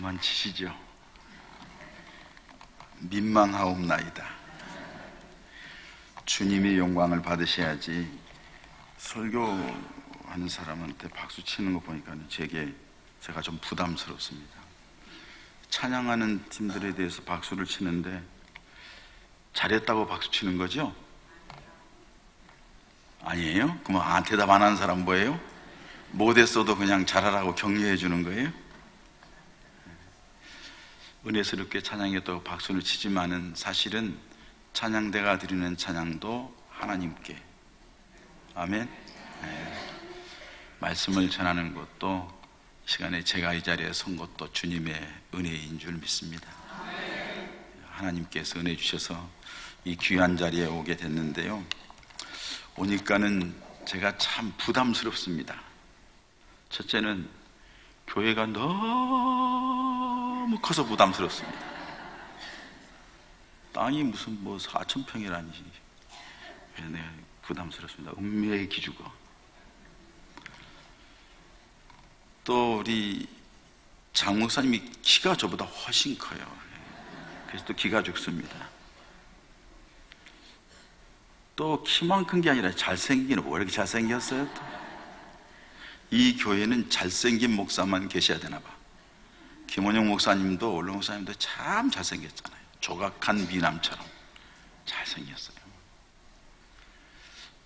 도망치시죠. 민망하옵나이다. 주님이 영광을 받으셔야지 설교하는 사람한테 박수 치는 거 보니까 제가 좀 부담스럽습니다. 찬양하는 팀들에 대해서 박수를 치는데 잘했다고 박수 치는 거죠? 아니에요? 그럼 대답 안 하는 사람 뭐예요? 못했어도 그냥 잘하라고 격려해 주는 거예요? 은혜스럽게 찬양했다고 박수를 치지만은 사실은 찬양대가 드리는 찬양도 하나님께, 아멘. 네. 말씀을 전하는 것도 시간에 제가 이 자리에 선 것도 주님의 은혜인 줄 믿습니다. 하나님께서 은혜 주셔서 이 귀한 자리에 오게 됐는데요, 오니까는 제가 참 부담스럽습니다. 첫째는 교회가 너무 커서 부담스럽습니다. 땅이 무슨 4,000평이라니 내가 부담스럽습니다. 운명의 기주가. 또 우리 장 목사님이 키가 저보다 훨씬 커요. 그래서 또 기가 죽습니다. 또 키만 큰 게 아니라 잘생기는, 왜 이렇게 잘생겼어요? 또 이 교회는 잘생긴 목사만 계셔야 되나 봐. 김원영 목사님도 원로 목사님도 참 잘생겼잖아요. 조각한 미남처럼 잘생겼어요.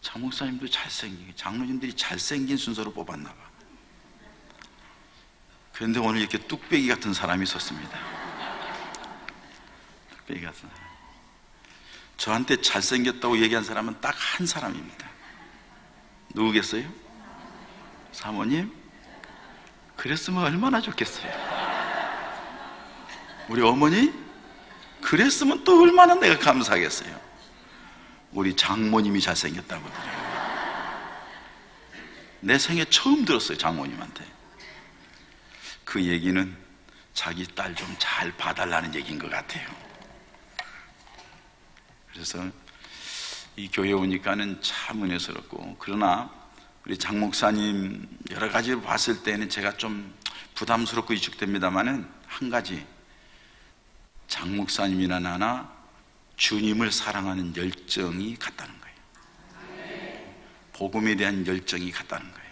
장 목사님도 잘생기고 장로님들이 잘생긴 순서로 뽑았나 봐. 그런데 오늘 이렇게 뚝배기 같은 사람이 있었습니다. 뚝배기 같은 사람. 저한테 잘생겼다고 얘기한 사람은 딱 한 사람입니다. 누구겠어요? 사모님? 그랬으면 얼마나 좋겠어요. 우리 어머니? 그랬으면 또 얼마나 내가 감사하겠어요. 우리 장모님이 잘생겼다고 그래요. 내 생애 처음 들었어요, 장모님한테. 그 얘기는 자기 딸 좀 잘 봐달라는 얘기인 것 같아요. 그래서 이 교회에 오니까는 참 은혜스럽고, 그러나 우리 장 목사님 여러 가지로 봤을 때는 제가 좀 부담스럽고 위축됩니다만은 한 가지, 장 목사님이나 나나 주님을 사랑하는 열정이 같다는 거예요. 복음에 대한 열정이 같다는 거예요.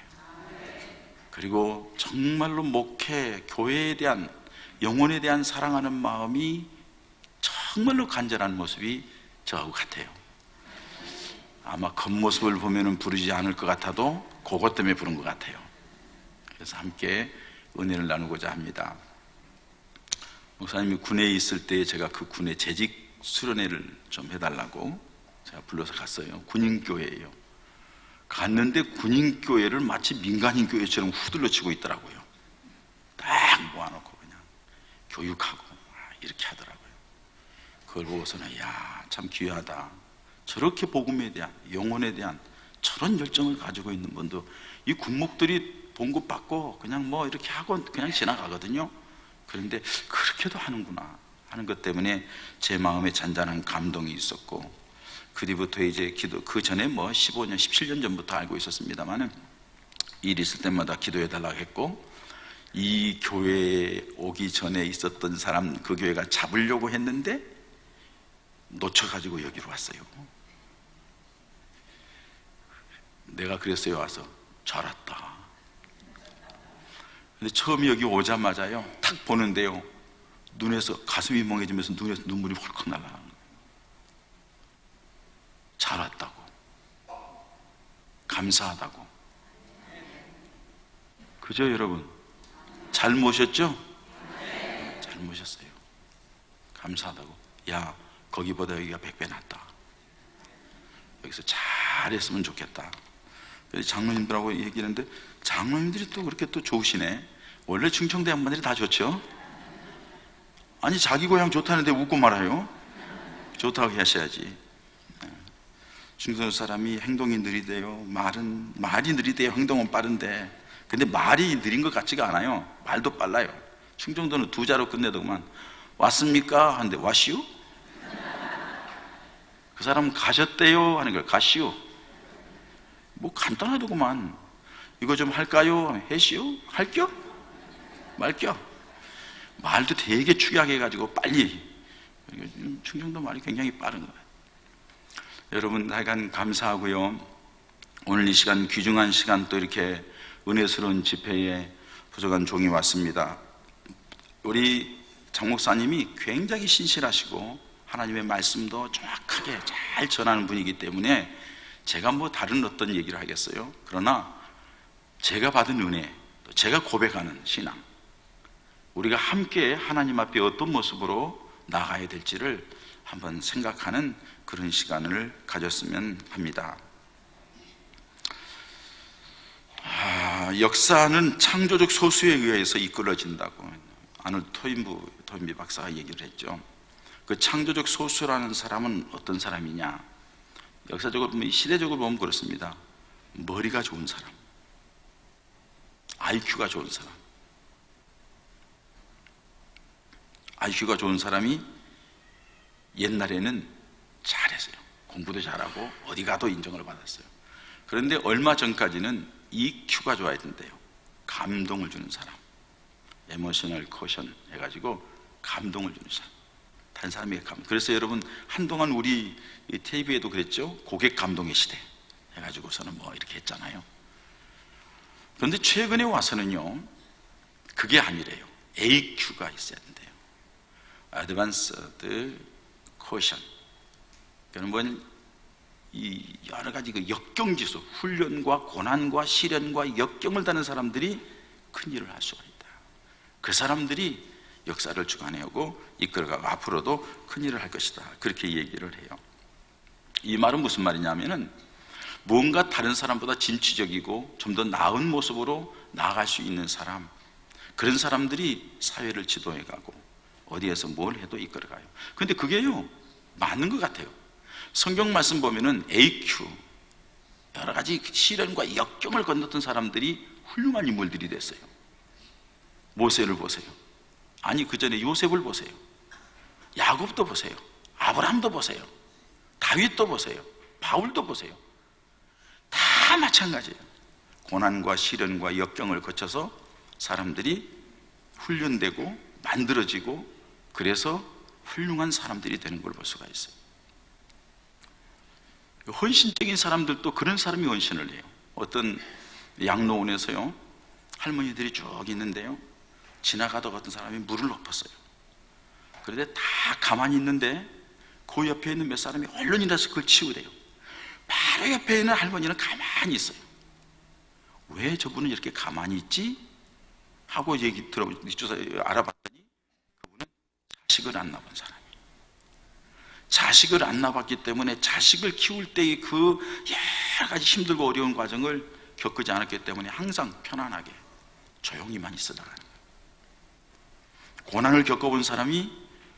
그리고 정말로 목회, 교회에 대한, 영혼에 대한 사랑하는 마음이 정말로 간절한 모습이 저하고 같아요. 아마 겉모습을 보면은 부르지 않을 것 같아도 그것 때문에 부른 것 같아요. 그래서 함께 은혜를 나누고자 합니다. 목사님이 군에 있을 때 제가 그 군의 재직 수련회를 좀 해달라고 제가 불러서 갔어요. 군인교회예요. 갔는데 군인교회를 마치 민간인 교회처럼 후들러 치고 있더라고요. 딱 모아놓고 그냥 교육하고 이렇게 하더라고요. 그걸 보고서는 참 귀하다. 저렇게 복음에 대한, 영혼에 대한 저런 열정을 가지고 있는 분도, 이 군목들이 봉급 받고 그냥 이렇게 하고 그냥 지나가거든요. 그런데 그렇게도 하는구나 하는 것 때문에 제 마음에 잔잔한 감동이 있었고, 그 뒤부터 이제 그 전에 15년, 17년 전부터 알고 있었습니다만은 일 있을 때마다 기도해 달라고 했고, 이 교회에 오기 전에 있었던 사람, 그 교회가 잡으려고 했는데 놓쳐가지고 여기로 왔어요. 내가 그랬어요. 와서 잘 왔다. 근데 처음에 여기 오자마자요, 탁 보는데요, 눈에서 가슴이 멍해지면서 눈에서 눈물이 헐컥 날아가는 거예요. 잘 왔다고, 감사하다고. 그죠, 여러분? 잘 모셨죠? 잘 모셨어요. 감사하다고. 거기보다 여기가 100배 낫다. 여기서 잘했으면 좋겠다. 그래서 장로님들하고 얘기하는데, 장로님들이 또 그렇게 또 좋으시네. 원래 충청대 양반들이 다 좋죠? 아니, 자기 고향 좋다는데 웃고 말아요. 좋다고 하셔야지. 충청 사람이 행동이 느리대요. 말이 느리대요. 행동은 빠른데. 근데 말이 느린 것 같지가 않아요. 말도 빨라요. 충청도는 2자로 끝내더구만. 왔습니까? 하는데 와시오? 그 사람 가셨대요? 하는 거예요. 가시오? 간단하더구만. 이거 좀 할까요? 해시오? 할겨? 말겨? 말도 되게 축약해가지고 빨리, 충청도 말이 굉장히 빠른 거예요. 여러분 하여간 감사하고요. 오늘 이 시간, 귀중한 시간, 또 이렇게 은혜스러운 집회에 부족한 종이 왔습니다. 우리 장 목사님이 굉장히 신실하시고 하나님의 말씀도 정확하게 잘 전하는 분이기 때문에 제가 뭐 다른 어떤 얘기를 하겠어요? 그러나 제가 받은 은혜, 또 제가 고백하는 신앙, 우리가 함께 하나님 앞에 어떤 모습으로 나가야 될지를 한번 생각하는 그런 시간을 가졌으면 합니다. 역사는 창조적 소수에 의해서 이끌어진다고 아놀드 토인비 박사가 얘기를 했죠. 그 창조적 소수라는 사람은 어떤 사람이냐? 역사적으로 보면, 시대적으로 보면 그렇습니다. 머리가 좋은 사람, IQ가 좋은 사람, IQ가 좋은 사람이 옛날에는 잘했어요. 공부도 잘하고 어디 가도 인정을 받았어요. 그런데 얼마 전까지는 EQ가 좋아야 된대요. 감동을 주는 사람, 에모셔널 코션 해가지고 감동을 주는 사람, 다른 사람에게 감동. 그래서 여러분 한동안 우리 TV에도 그랬죠. 고객 감동의 시대 해가지고서는 뭐 이렇게 했잖아요. 그런데 최근에 와서는요, 그게 아니래요. AQ가 있어야 된대요. Advanced Quotient. 그러면 이 여러 가지 그 역경지수, 훈련과 고난과 시련과 역경을 다는 사람들이 큰 일을 할 수가 있다. 그 사람들이 역사를 주관해오고 이끌어가고 앞으로도 큰 일을 할 것이다. 그렇게 얘기를 해요. 이 말은 무슨 말이냐면은, 뭔가 다른 사람보다 진취적이고 좀 더 나은 모습으로 나아갈 수 있는 사람, 그런 사람들이 사회를 지도해가고 어디에서 뭘 해도 이끌어가요. 근데 그게요, 맞는 것 같아요. 성경 말씀 보면은 AQ, 여러 가지 시련과 역경을 건넜던 사람들이 훌륭한 인물들이 됐어요. 모세를 보세요. 아니, 그 전에 요셉을 보세요. 야곱도 보세요. 아브라함도 보세요. 다윗도 보세요. 바울도 보세요. 다 마찬가지예요. 고난과 시련과 역경을 거쳐서 사람들이 훈련되고 만들어지고, 그래서 훌륭한 사람들이 되는 걸 볼 수가 있어요. 헌신적인 사람들도 그런 사람이 헌신을 해요. 어떤 양로원에서요, 할머니들이 쭉 있는데요, 지나가다가 어떤 사람이 물을 엎었어요. 그런데 다 가만히 있는데 그 옆에 있는 몇 사람이 얼른 일어나서 그걸 치우래요. 바로 옆에 있는 할머니는 가만히 있어요. 왜 저분은 이렇게 가만히 있지? 하고 얘기 알아봤더니, 그분은 자식을 안 낳은 사람이에요. 자식을 안 낳았기 때문에 자식을 키울 때의 그 여러 가지 힘들고 어려운 과정을 겪지 않았기 때문에 항상 편안하게 조용히만 있어 나가는 거예요. 고난을 겪어본 사람이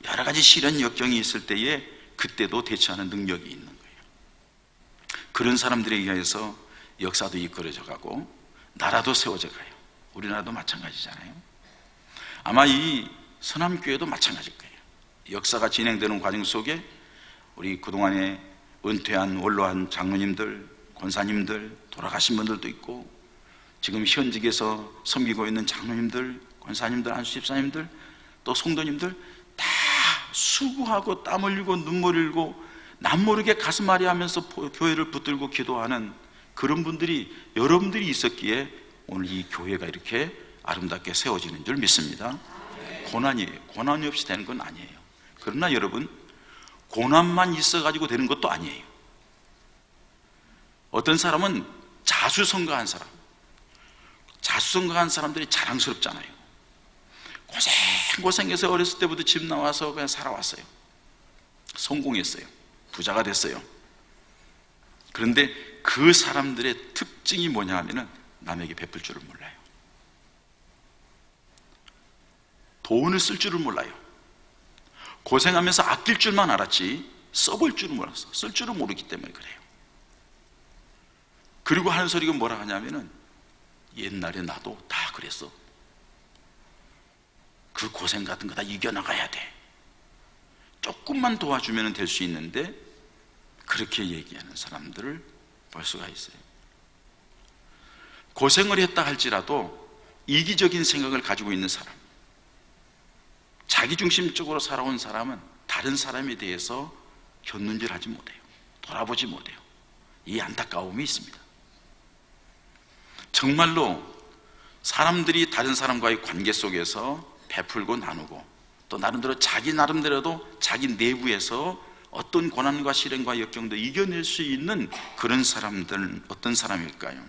여러 가지 시련 역경이 있을 때에 그때도 대처하는 능력이 있는 거예요. 그런 사람들에 의해서 역사도 이끌어져 가고 나라도 세워져 가요. 우리나라도 마찬가지잖아요. 아마 이 서남교회도 마찬가지일 거예요. 역사가 진행되는 과정 속에 우리 그동안에 은퇴한 원로한 장로님들, 권사님들, 돌아가신 분들도 있고, 지금 현직에서 섬기고 있는 장로님들, 권사님들, 안수집사님들, 또 성도님들 다 수고하고 땀 흘리고 눈물 흘리고 남모르게 가슴 아리하면서 교회를 붙들고 기도하는 그런 분들이, 여러분들이 있었기에 오늘 이 교회가 이렇게 아름답게 세워지는 줄 믿습니다. 고난이에요. 고난이 없이 되는 건 아니에요. 그러나 여러분, 고난만 있어가지고 되는 것도 아니에요. 어떤 사람은 자수성가한 사람, 자수성가한 사람들이 자랑스럽잖아요. 고생해서 어렸을 때부터 집 나와서 그냥 살아왔어요. 성공했어요. 부자가 됐어요. 그런데 그 사람들의 특징이 뭐냐 하면은 남에게 베풀 줄을 몰라요. 돈을 쓸 줄을 몰라요. 고생하면서 아낄 줄만 알았지 써볼 줄은 몰랐어. 쓸 줄은 모르기 때문에 그래요. 그리고 하는 소리가 뭐라 하냐면은, 옛날에 나도 다 그랬어. 그 고생 같은 거 다 이겨나가야 돼. 조금만 도와주면 될 수 있는데, 그렇게 얘기하는 사람들을 볼 수가 있어요. 고생을 했다 할지라도 이기적인 생각을 가지고 있는 사람, 자기중심적으로 살아온 사람은 다른 사람에 대해서 곁눈질하지 못해요. 돌아보지 못해요. 이 안타까움이 있습니다. 정말로 사람들이 다른 사람과의 관계 속에서 베풀고 나누고 또 나름대로 자기 나름대로도 자기 내부에서 어떤 고난과 시련과 역경도 이겨낼 수 있는 그런 사람들은 어떤 사람일까요?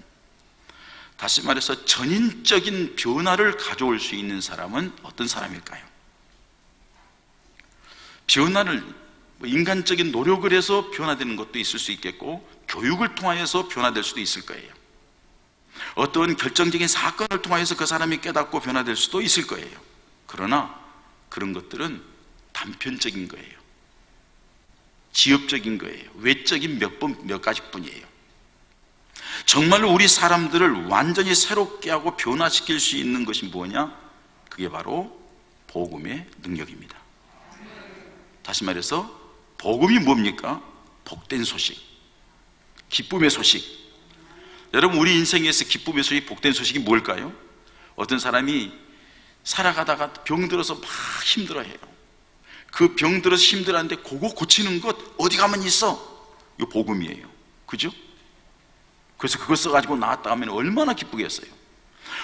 다시 말해서 전인적인 변화를 가져올 수 있는 사람은 어떤 사람일까요? 변화를 인간적인 노력을 해서 변화되는 것도 있을 수 있겠고 교육을 통하여서 변화될 수도 있을 거예요. 어떤 결정적인 사건을 통하여서 그 사람이 깨닫고 변화될 수도 있을 거예요. 그러나 그런 것들은 단편적인 거예요. 지엽적인 거예요. 외적인 몇 가지뿐이에요. 정말로 우리 사람들을 완전히 새롭게 하고 변화시킬 수 있는 것이 뭐냐? 그게 바로 복음의 능력입니다. 다시 말해서 복음이 뭡니까? 복된 소식, 기쁨의 소식. 여러분, 우리 인생에서 기쁨의 소식, 복된 소식이 뭘까요? 어떤 사람이 살아가다가 병들어서 막 힘들어해요. 그 병들어서 힘들었는데 그거 고치는 것 어디 가면 있어? 이거 복음이에요. 그죠? 그래서 그거 써가지고 나왔다 하면 얼마나 기쁘겠어요.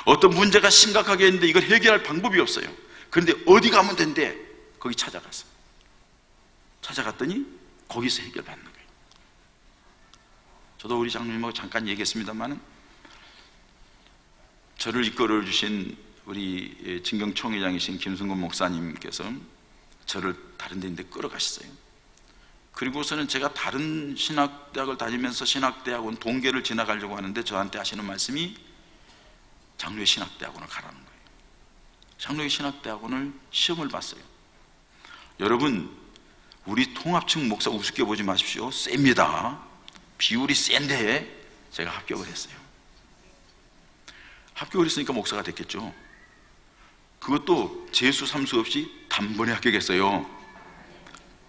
어떤 문제가 심각하게 했는데 이걸 해결할 방법이 없어요. 그런데 어디 가면 된대? 거기 찾아갔더니 거기서 해결받는 거예요. 저도 우리 장로님하고 잠깐 얘기했습니다만, 저를 이끌어 주신 우리 진경총회장이신 김승근 목사님께서 저를 다른 데 있는데 끌어가셨어요. 그리고서는 제가 다른 신학대학을 다니면서 신학대학원 동계를 지나가려고 하는데 저한테 하시는 말씀이 장로의 신학대학원을 가라는 거예요. 장로의 신학대학원을 시험을 봤어요. 여러분, 우리 통합층 목사 우습게 보지 마십시오. 셉니다. 비율이 센데 제가 합격을 했어요. 합격을 했으니까 목사가 됐겠죠. 그것도 재수 삼수 없이 단번에 합격했어요.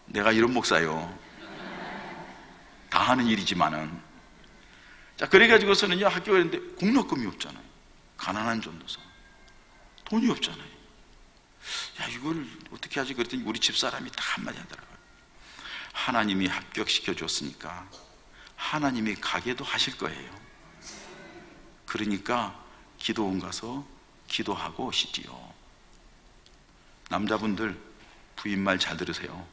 내가 이런 목사요. 다 하는 일이지만은. 자, 그래가지고서는요, 합격을 했는데 공로금이 없잖아요. 가난한 전도사. 돈이 없잖아요. 야, 이걸 어떻게 하지? 그랬더니 우리 집사람이 다 한마디 하더라고요. 하나님이 합격시켜 줬으니까 하나님이 가게도 하실 거예요. 그러니까 기도원 가서 기도하고 오시지요. 남자분들 부인 말 잘 들으세요.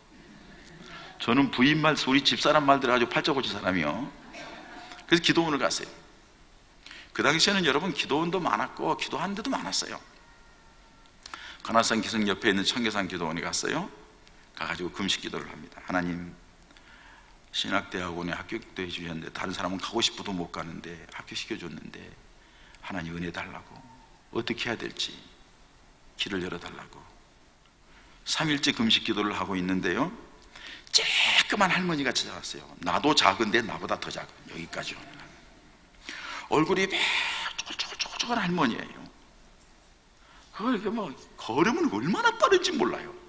저는 부인 말, 우리 집사람 말 들어가지고 팔자 고친 사람이요. 그래서 기도원을 갔어요. 그 당시에는 여러분 기도원도 많았고 기도하는 데도 많았어요. 관악산 기성 옆에 있는 청계산 기도원에 갔어요. 가가지고 금식 기도를 합니다. 하나님, 신학대학원에 합격도 해주셨는데 다른 사람은 가고 싶어도 못 가는데 합격시켜줬는데 하나님 은혜 달라고, 어떻게 해야 될지 길을 열어달라고 3일째 금식 기도를 하고 있는데요, 쬐끄만 할머니가 찾아왔어요. 나도 작은데 나보다 더 작은, 여기까지 오는 얼굴이 쪼글쪼글쪼글쪼글 할머니예요. 그걸 이렇게 뭐 걸으면 얼마나 빠른지 몰라요.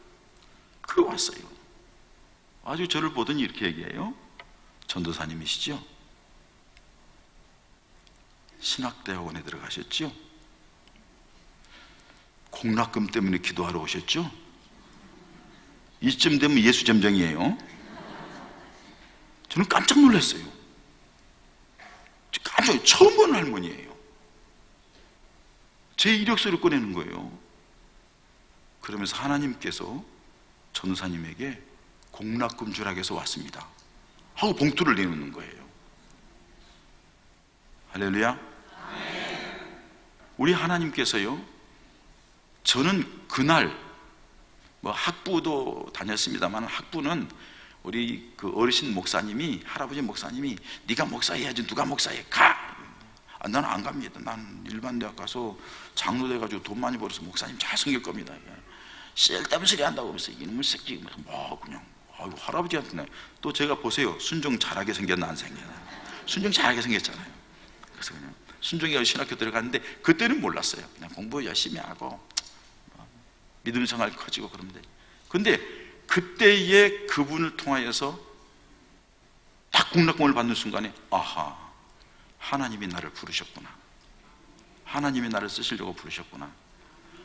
그거 왔어요. 아주 저를 보더니 이렇게 얘기해요. 전도사님이시죠? 신학대학원에 들어가셨죠? 공락금 때문에 기도하러 오셨죠? 이쯤 되면 예수점쟁이에요. 저는 깜짝 놀랐어요. 깜짝, 처음 보는 할머니예요. 제 이력서를 꺼내는 거예요. 그러면서 하나님께서 전도사님에게 공락금 주라고 해서 왔습니다 하고 봉투를 내놓는 거예요. 할렐루야. 우리 하나님께서요, 저는 그날 뭐 학부도 다녔습니다만, 학부는 우리 그 어르신 목사님이, 할아버지 목사님이 네가 목사해야지, 누가 목사해, 가! 나는 안 갑니다. 난 일반 대학 가서 장로 돼가지고 돈 많이 벌어서 목사님 잘 섬길 겁니다. 쓸데없는 소리 한다고 하면서 이놈의 새끼 뭐 그냥, 아이고, 할아버지한테. 또 제가 보세요, 순종 잘하게 생겼나 안 생겼나. 순종 잘하게 생겼잖아요. 그래서 그냥 순종이가 신학교 들어갔는데 그때는 몰랐어요. 그냥 공부 열심히 하고 믿음 생활 커지고 그러면 돼. 근데 그때의 그분을 통하여서 딱 공락금을 받는 순간에, 아하, 하나님이 나를 부르셨구나, 하나님이 나를 쓰시려고 부르셨구나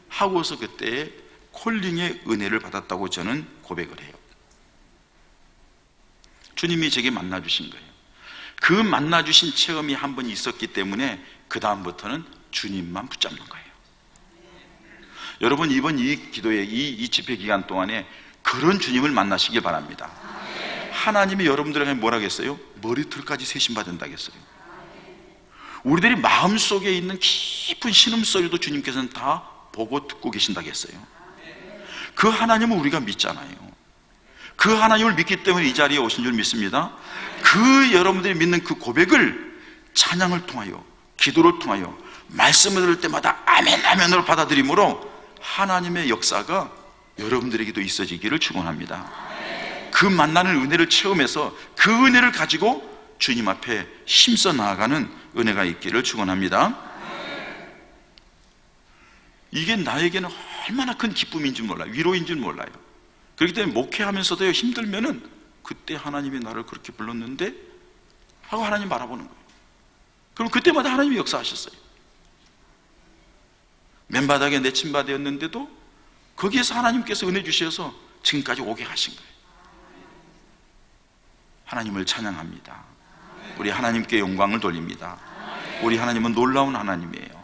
하고서 그때 콜링의 은혜를 받았다고 저는 고백을 해요. 주님이 제게 만나주신 거예요. 그 만나주신 체험이 한 번 있었기 때문에 그 다음부터는 주님만 붙잡는 거예요. 여러분, 이번 이 기도회, 이 집회 기간 동안에 그런 주님을 만나시길 바랍니다. 하나님이 여러분들에게 뭐라 했어요? 머리털까지 세심받는다겠어요. 우리들이 마음속에 있는 깊은 신음소리도 주님께서는 다 보고 듣고 계신다겠어요. 그 하나님을 우리가 믿잖아요. 그 하나님을 믿기 때문에 이 자리에 오신 줄 믿습니다. 그 여러분들이 믿는 그 고백을 찬양을 통하여, 기도를 통하여, 말씀을 들을 때마다 아멘 아멘으로 받아들임으로 하나님의 역사가 여러분들에게도 있어지기를 축원합니다. 그 만나는 은혜를 체험해서 그 은혜를 가지고 주님 앞에 힘써 나아가는 은혜가 있기를 축원합니다. 이게 나에게는 얼마나 큰 기쁨인 줄 몰라요. 위로인 줄 몰라요. 그렇기 때문에 목회하면서도 힘들면은 그때 하나님이 나를 그렇게 불렀는데 하고 하나님 바라보는 거예요. 그럼 그때마다 하나님이 역사하셨어요. 맨바닥에 내친 바 되었는데도 거기에서 하나님께서 은혜 주셔서 지금까지 오게 하신 거예요. 하나님을 찬양합니다. 우리 하나님께 영광을 돌립니다. 우리 하나님은 놀라운 하나님이에요.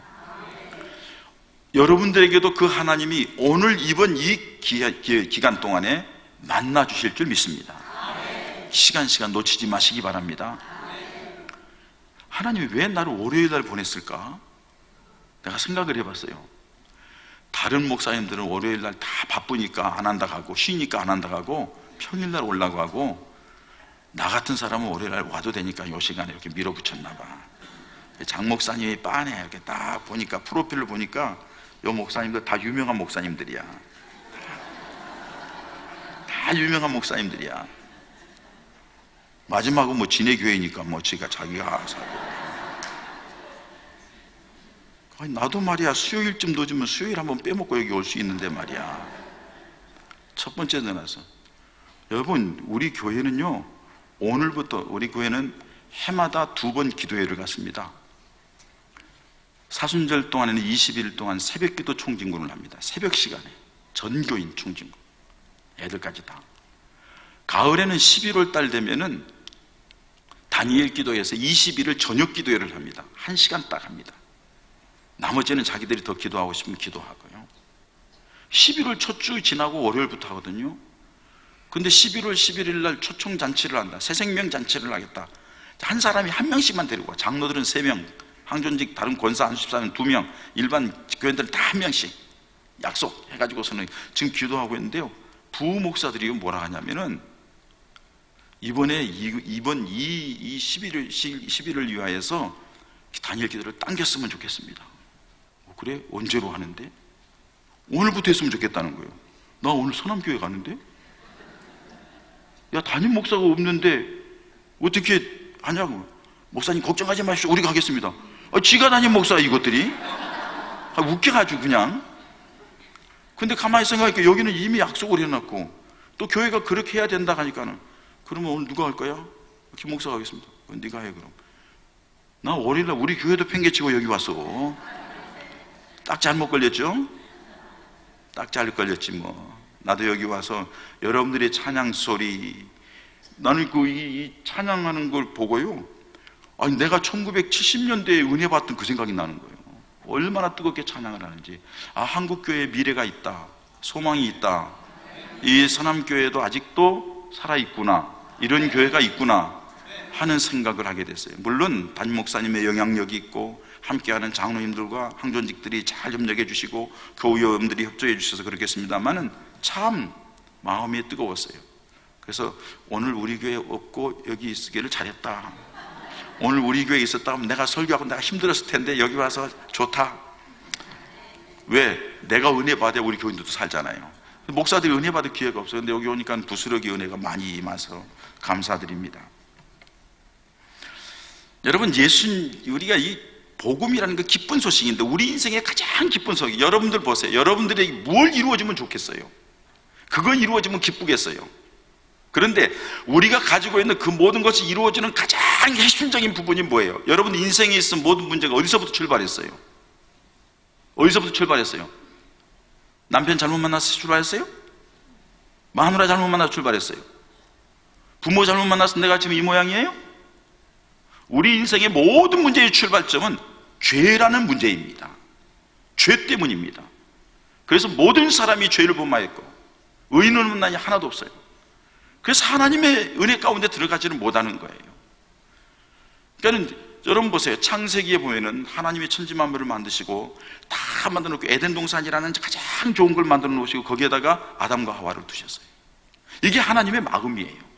여러분들에게도 그 하나님이 오늘 이번 이 기간 동안에 만나 주실 줄 믿습니다. 시간 놓치지 마시기 바랍니다. 하나님이 왜 나를 월요일 날 보냈을까? 내가 생각을 해봤어요. 다른 목사님들은 월요일 날 다 바쁘니까 안 한다 가고, 쉬니까 안 한다 가고, 평일 날 오려고 하고, 나 같은 사람은 월요일 날 와도 되니까 요 시간에 이렇게 밀어붙였나 봐. 장 목사님이 빤해. 이렇게 딱 보니까, 프로필을 보니까 요 목사님들 다 유명한 목사님들이야. 다 유명한 목사님들이야. 마지막은 뭐 지네 교회니까 뭐 자기가 사고. 아니, 나도 말이야 수요일쯤 늦으면 수요일 한번 빼먹고 여기 올 수 있는데 말이야. 첫 번째 전화서 여러분, 우리 교회는요, 오늘부터 우리 교회는 해마다 2번 기도회를 갔습니다. 사순절 동안에는 20일 동안 새벽기도 총진군을 합니다. 새벽 시간에 전교인 총진군, 애들까지 다. 가을에는 11월 달 되면은 다니엘 기도에서 20일을 저녁 기도회를 합니다. 1시간 딱 합니다. 나머지는 자기들이 더 기도하고 싶으면 기도하고요. 11월 첫 주 지나고 월요일부터 하거든요. 근데 11월 11일 날 초청잔치를 한다. 새생명 잔치를 하겠다. 한 사람이 한 명씩만 데리고 와. 장로들은 3명, 항존직 다른 권사 안수집사는 2명, 일반 교인들은 다 1명씩 약속해가지고서는 지금 기도하고 있는데요. 부목사들이 뭐라 하냐면은 이번 11일을 위하여서 다니엘 기도를 당겼으면 좋겠습니다. 그래? 언제로 하는데? 오늘부터 했으면 좋겠다는 거예요. 나 오늘 서남교회 가는데? 야, 담임 목사가 없는데 어떻게 하냐고. 목사님 걱정하지 마십시오. 우리가 하겠습니다. 지가 담임 목사 이것들이? 웃겨가지고 그냥. 근데 가만히 생각하니까 여기는 이미 약속을 해놨고 또 교회가 그렇게 해야 된다 하니까는 그러면 오늘 누가 할 거야? 김 목사가 하겠습니다. 네가 해 그럼. 나 월요일날 우리 교회도 팽개치고 여기 왔어. 딱 잘못 걸렸죠? 딱 잘 걸렸지 뭐. 나도 여기 와서 여러분들의 찬양 소리, 나는 이 찬양하는 걸 보고요, 아니 내가 1970년대에 은혜 받던 그 생각이 나는 거예요. 얼마나 뜨겁게 찬양을 하는지. 한국교회에 미래가 있다, 소망이 있다, 이 서남교회도 아직도 살아있구나, 이런 교회가 있구나 하는 생각을 하게 됐어요. 물론 담임 목사님의 영향력이 있고 함께하는 장로님들과 항존직들이 잘 협력해 주시고 교우여러분들이 협조해 주셔서 그렇겠습니다만은 참 마음이 뜨거웠어요. 그래서 오늘 우리 교회 없고 여기 있기를 잘했다. 오늘 우리 교회에 있었다 하면 내가 설교하고 내가 힘들었을 텐데 여기 와서 좋다. 왜? 내가 은혜 받아 우리 교인들도 살잖아요. 목사들이 은혜 받을 기회가 없어요. 근데 여기 오니까 부스러기 은혜가 많이 임해서 감사드립니다. 여러분, 우리가 이 복음이라는 그 기쁜 소식인데 우리 인생의 가장 기쁜 소식, 여러분들 보세요. 여러분들에게 뭘 이루어지면 좋겠어요? 그건 이루어지면 기쁘겠어요? 그런데 우리가 가지고 있는 그 모든 것이 이루어지는 가장 핵심적인 부분이 뭐예요? 여러분 인생에 있는 모든 문제가 어디서부터 출발했어요? 어디서부터 출발했어요? 남편 잘못 만나서 출발했어요? 마누라 잘못 만나서 출발했어요? 부모 잘못 만나서 내가 지금 이 모양이에요? 우리 인생의 모든 문제의 출발점은 죄라는 문제입니다. 죄 때문입니다. 그래서 모든 사람이 죄를 범하였고 의인은 없는 자가 하나도 없어요. 그래서 하나님의 은혜 가운데 들어가지는 못하는 거예요. 그러니까 여러분 보세요. 창세기에 보면은 하나님이 천지만물을 만드시고 다 만들어 놓고 에덴 동산이라는 가장 좋은 걸 만들어 놓으시고 거기에다가 아담과 하와를 두셨어요. 이게 하나님의 마음이에요.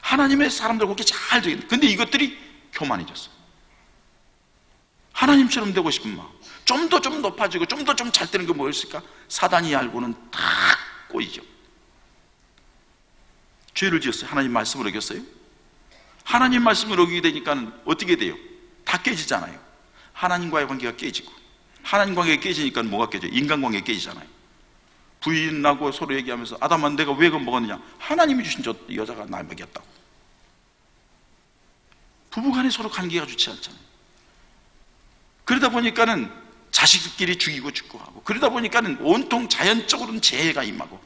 하나님의 사람들 그렇게 잘 되겠는데, 근데 이것들이 교만해졌어요. 하나님처럼 되고 싶은 마음, 좀 더 좀 높아지고 좀 더 좀 잘 되는 게 뭐였을까? 사단이 알고는 다 꼬이죠. 죄를 지었어요. 하나님 말씀을 어겼어요. 하나님 말씀을 어기게 되니까 어떻게 돼요? 다 깨지잖아요. 하나님과의 관계가 깨지고, 하나님 관계가 깨지니까 뭐가 깨져요? 인간관계가 깨지잖아요. 부인하고 서로 얘기하면서 아담아 내가 왜 그거 먹었느냐? 하나님이 주신 저 여자가 날 먹였다고. 부부간에 서로 관계가 좋지 않잖아요. 그러다 보니까는 자식들끼리 죽이고 죽고 하고, 그러다 보니까는 온통 자연적으로는 재해가 임하고,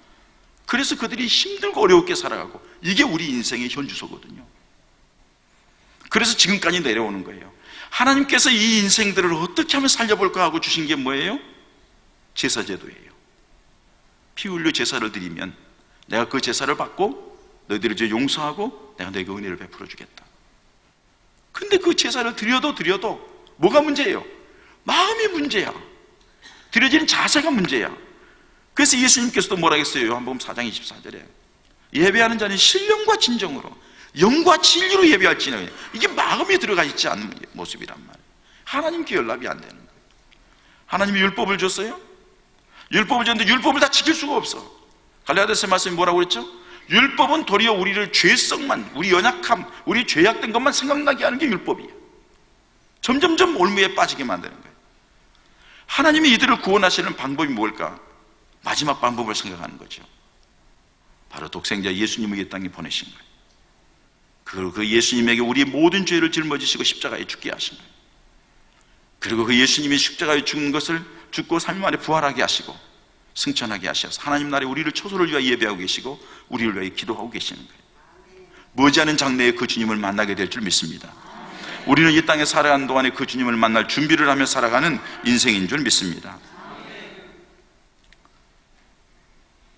그래서 그들이 힘들고 어렵게 살아가고, 이게 우리 인생의 현주소거든요. 그래서 지금까지 내려오는 거예요. 하나님께서 이 인생들을 어떻게 하면 살려볼까 하고 주신 게 뭐예요? 제사제도예요. 피 흘려 제사를 드리면 내가 그 제사를 받고 너희들을 이제 용서하고 내가 너희에게 은혜를 베풀어 주겠다. 근데 그 제사를 드려도 뭐가 문제예요? 마음이 문제야. 드려지는 자세가 문제야. 그래서 예수님께서도 뭐라 했어요? 요한복음 4장 24절에 예배하는 자는 신령과 진정으로 영과 진리로 예배할지는, 이게 마음에 들어가 있지 않는 모습이란 말이에요. 하나님께 연락이 안 되는 거예요. 하나님이 율법을 줬어요? 율법을 줬는데 율법을 다 지킬 수가 없어. 갈라디아서 말씀이 뭐라고 그랬죠? 율법은 도리어 우리를 죄성만, 우리 연약함, 우리 죄악된 것만 생각나게 하는 게 율법이에요. 점점점 올무에 빠지게 만드는 거예요. 하나님이 이들을 구원하시는 방법이 뭘까? 마지막 방법을 생각하는 거죠. 바로 독생자 예수님을 이 땅에 보내신 거예요. 그리고 그 예수님에게 우리의 모든 죄를 짊어지시고 십자가에 죽게 하신 거예요. 그리고 그 예수님이 십자가에 죽는 것을 죽고 3일 만에 부활하게 하시고 승천하게 하셔서 하나님 나라에 우리를 초소를 위하여 예배하고 계시고 우리를 위하여 기도하고 계시는 거예요. 머지않은 장래에 그 주님을 만나게 될 줄 믿습니다. 우리는 이 땅에 살아가는 동안에 그 주님을 만날 준비를 하며 살아가는 인생인 줄 믿습니다.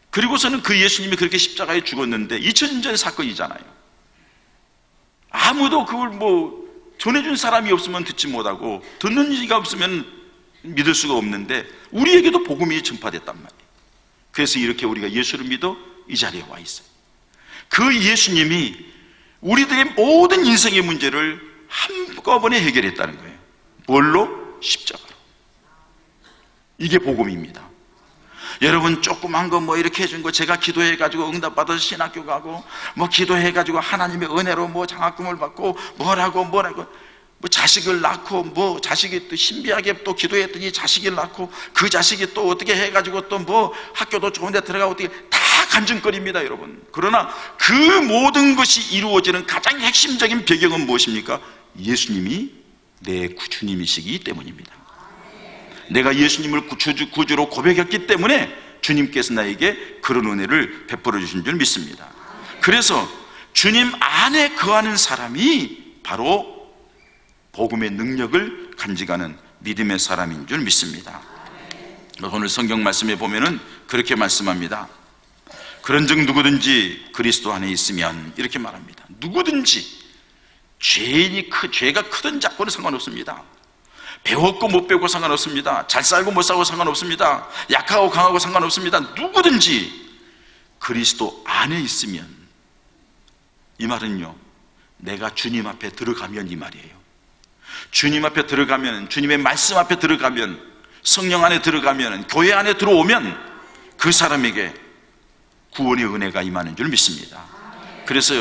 그리고서는 그 예수님이 그렇게 십자가에 죽었는데 2000년 전 사건이잖아요. 아무도 그걸 전해준 사람이 없으면 듣지 못하고 듣는 이가 없으면 믿을 수가 없는데 우리에게도 복음이 전파됐단 말이에요. 그래서 이렇게 우리가 예수를 믿어 이 자리에 와 있어요. 그 예수님이 우리들의 모든 인생의 문제를 한꺼번에 해결했다는 거예요. 뭘로? 십자가로. 이게 복음입니다. 여러분 조그만 거 이렇게 해준 거 제가 기도해가지고 응답받아서 신학교 가고 기도해가지고 하나님의 은혜로 장학금을 받고 뭐라고 자식을 낳고 자식이 또 신비하게 또 기도했더니 자식을 낳고 그 자식이 또 어떻게 해가지고 또 학교도 좋은 데 들어가고 어떻게 다 간증거리입니다 여러분. 그러나 그 모든 것이 이루어지는 가장 핵심적인 배경은 무엇입니까? 예수님이 내 구주님이시기 때문입니다. 내가 예수님을 구주로 고백했기 때문에 주님께서 나에게 그런 은혜를 베풀어 주신 줄 믿습니다. 그래서 주님 안에 거하는 사람이 바로 복음의 능력을 간직하는 믿음의 사람인 줄 믿습니다. 오늘 성경 말씀에 보면은 그렇게 말씀합니다. 그런즉 누구든지 그리스도 안에 있으면, 이렇게 말합니다. 누구든지 죄가 크든 작고는 상관없습니다. 배웠고 못 배웠고 상관없습니다. 잘 살고 못 살고 상관없습니다. 약하고 강하고 상관없습니다. 누구든지 그리스도 안에 있으면, 이 말은요, 내가 주님 앞에 들어가면 이 말이에요. 주님 앞에 들어가면, 주님의 말씀 앞에 들어가면, 성령 안에 들어가면, 교회 안에 들어오면 그 사람에게 구원의 은혜가 임하는 줄 믿습니다. 그래서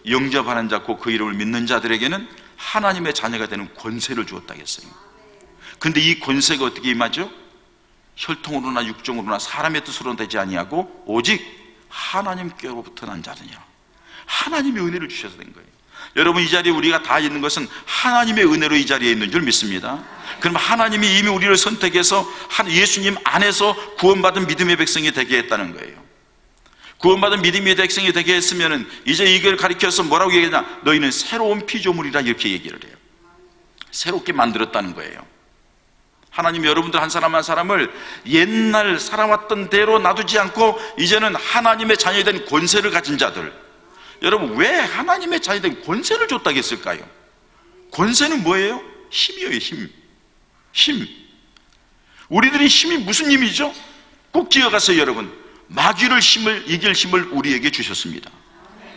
영접하는 자, 곧 그 이름을 믿는 자들에게는 하나님의 자녀가 되는 권세를 주었다 했어요. 근데 이 권세가 어떻게 임하죠? 혈통으로나 육정으로나 사람의 뜻으로는 되지 아니하고 오직 하나님께로부터 난 자느냐, 하나님의 은혜를 주셔서 된 거예요. 여러분, 이 자리에 우리가 다 있는 것은 하나님의 은혜로 이 자리에 있는 줄 믿습니다. 그럼 하나님이 이미 우리를 선택해서 예수님 안에서 구원받은 믿음의 백성이 되게 했다는 거예요. 구원받은 믿음의 백성이 되게 했으면 이제 이걸 가리켜서 뭐라고 얘기하냐, 너희는 새로운 피조물이라 이렇게 얘기를 해요. 새롭게 만들었다는 거예요. 하나님 여러분들 한 사람 한 사람을 옛날 살아왔던 대로 놔두지 않고 이제는 하나님의 자녀이 된 권세를 가진 자들. 여러분, 왜 하나님의 자녀이 된 권세를 줬다고 했을까요? 권세는 뭐예요? 힘이에요. 힘. 우리들의 힘이 무슨 힘이죠? 꼭 기억하세요. 여러분, 마귀를 이길 힘을 우리에게 주셨습니다.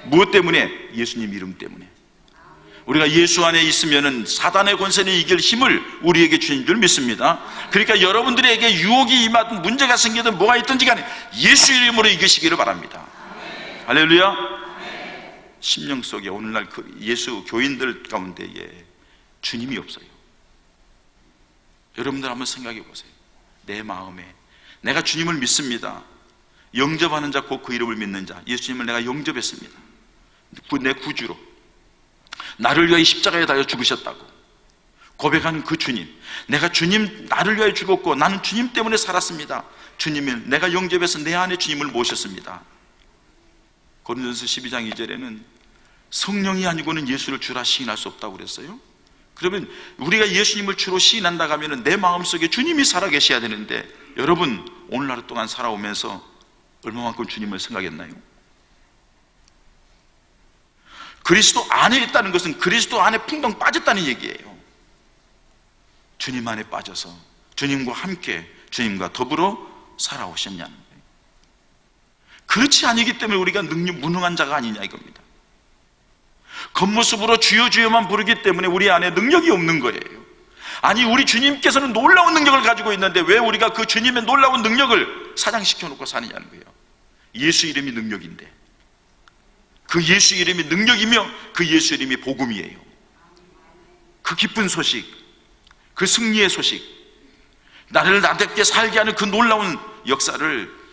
무엇 때문에? 예수님 이름 때문에. 우리가 예수 안에 있으면은 사단의 권세는 이길 힘을 우리에게 주신 줄 믿습니다. 그러니까 여러분들에게 유혹이 임하든 문제가 생기든 뭐가 있든지 간에 예수 이름으로 이기시기를 바랍니다. 할렐루야. 심령 속에 오늘날 그 예수 교인들 가운데에 주님이 없어요. 여러분들 한번 생각해 보세요. 내 마음에 내가 주님을 믿습니다. 영접하는 자 곧 그 이름을 믿는 자, 예수님을 내가 영접했습니다. 내 구주로 나를 위하여 십자가에 달려 죽으셨다고 고백하는 그 주님, 내가 주님 나를 위하여 죽었고 나는 주님 때문에 살았습니다. 주님을 내가 영접해서 내 안에 주님을 모셨습니다. 고린도전서 12장 2절에는 성령이 아니고는 예수를 주라 시인할 수 없다고 그랬어요. 그러면 우리가 예수님을 주로 시인한다고 하면 내 마음속에 주님이 살아계셔야 되는데, 여러분 오늘 하루 동안 살아오면서 얼마만큼 주님을 생각했나요? 그리스도 안에 있다는 것은 그리스도 안에 풍덩 빠졌다는 얘기예요. 주님 안에 빠져서 주님과 함께 주님과 더불어 살아오셨냐는 거예요. 그렇지 아니기 때문에 우리가 무능한 자가 아니냐 이겁니다. 겉모습으로 주여 주여만 부르기 때문에 우리 안에 능력이 없는 거예요. 아니, 우리 주님께서는 놀라운 능력을 가지고 있는데 왜 우리가 그 주님의 놀라운 능력을 사장시켜 놓고 사느냐는 거예요. 예수 이름이 능력인데, 그 예수 이름이 능력이며 그 예수 이름이 복음이에요. 그 기쁜 소식, 그 승리의 소식, 나를 나답게 살게 하는 그 놀라운 역사를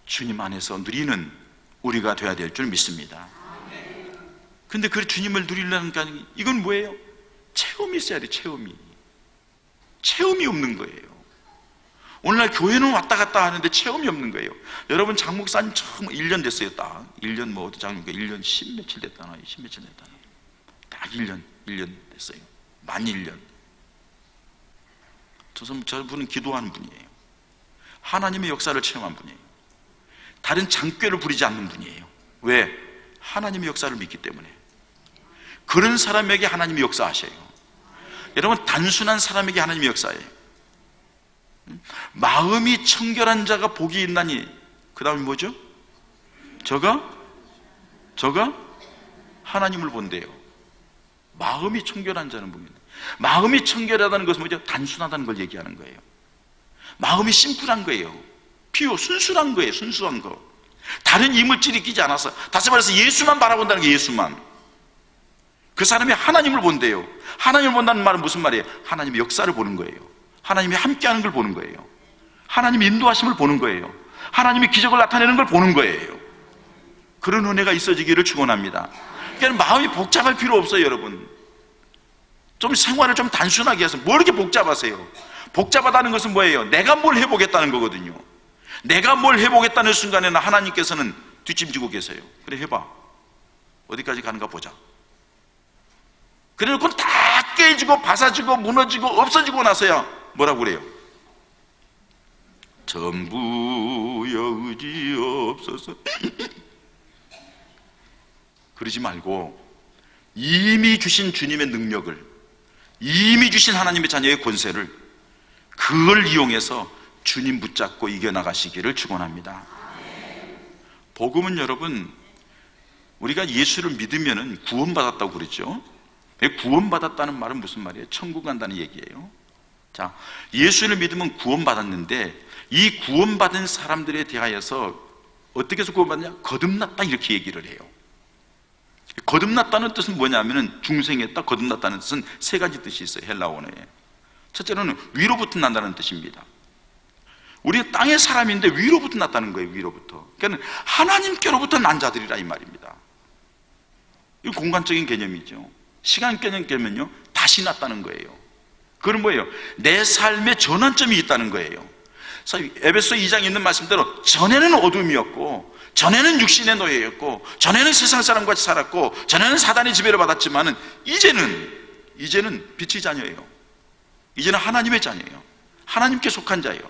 주님 안에서 누리는 우리가 되어야 될 줄 믿습니다. 근데 그 주님을 누리려는 게 아니고 이건 뭐예요? 체험이 있어야 돼. 체험이 없는 거예요. 오늘날 교회는 왔다 갔다 하는데 체험이 없는 거예요. 여러분, 장 목사님 처음 1년 됐어요. 딱 1년 뭐 어디 장 목사 1년 10며칠 됐다나 10며칠 됐다나 딱 1년 됐어요. 만 1년. 저분은 기도하는 분이에요. 하나님의 역사를 체험한 분이에요. 다른 장꾀를 부리지 않는 분이에요. 왜? 하나님의 역사를 믿기 때문에. 그런 사람에게 하나님이 역사하셔요. 여러분, 단순한 사람에게 하나님이 역사해요. 마음이 청결한 자가 복이 있나니, 그 다음에 뭐죠? 저가 하나님을 본대요. 마음이 청결한 자는 복이 있다. 마음이 청결하다는 것은 뭐죠? 단순하다는 걸 얘기하는 거예요. 마음이 심플한 거예요. 순수한 거예요. 순수한 거. 다른 이물질이 끼지 않아서, 다시 말해서 예수만 바라본다는 게 예수만. 그 사람이 하나님을 본대요. 하나님을 본다는 말은 무슨 말이에요? 하나님의 역사를 보는 거예요. 하나님이 함께하는 걸 보는 거예요. 하나님의 인도하심을 보는 거예요. 하나님이 기적을 나타내는 걸 보는 거예요. 그런 은혜가 있어지기를 축원합니다. 그러니까 마음이 복잡할 필요 없어요. 여러분, 좀 생활을 좀 단순하게 해서 뭐 이렇게 복잡하세요? 복잡하다는 것은 뭐예요? 내가 뭘 해보겠다는 거거든요. 내가 뭘 해보겠다는 순간에는 하나님께서는 뒷짐지고 계세요. 그래, 해봐. 어디까지 가는가 보자. 그래놓고 다 깨지고 바사지고 무너지고 없어지고 나서야 뭐라고 그래요? 전부여 의지 없어서 그러지 말고 이미 주신 주님의 능력을, 이미 주신 하나님의 자녀의 권세를, 그걸 이용해서 주님 붙잡고 이겨나가시기를 축원합니다. 복음은 여러분, 우리가 예수를 믿으면 구원받았다고 그러죠. 구원받았다는 말은 무슨 말이에요? 천국 간다는 얘기예요. 자, 예수를 믿으면 구원받았는데 이 구원받은 사람들에 대하여서 어떻게 해서 구원받느냐? 거듭났다 이렇게 얘기를 해요. 거듭났다는 뜻은 뭐냐면 중생했다, 거듭났다는 뜻은 세 가지 뜻이 있어요. 헬라어에. 첫째로는 위로부터 난다는 뜻입니다. 우리 땅의 사람인데 위로부터 났다는 거예요. 위로부터. 그러니까 하나님께로부터 난 자들이라 이 말입니다. 이 공간적인 개념이죠. 시간 개념 깨면요, 다시 났다는 거예요. 그건 뭐예요? 내 삶의 전환점이 있다는 거예요. 그래서 에베소 2장에 있는 말씀대로 전에는 어둠이었고, 전에는 육신의 노예였고, 전에는 세상 사람같이 살았고, 전에는 사단의 지배를 받았지만은 이제는 빛의 자녀예요. 이제는 하나님의 자녀예요. 하나님께 속한 자예요.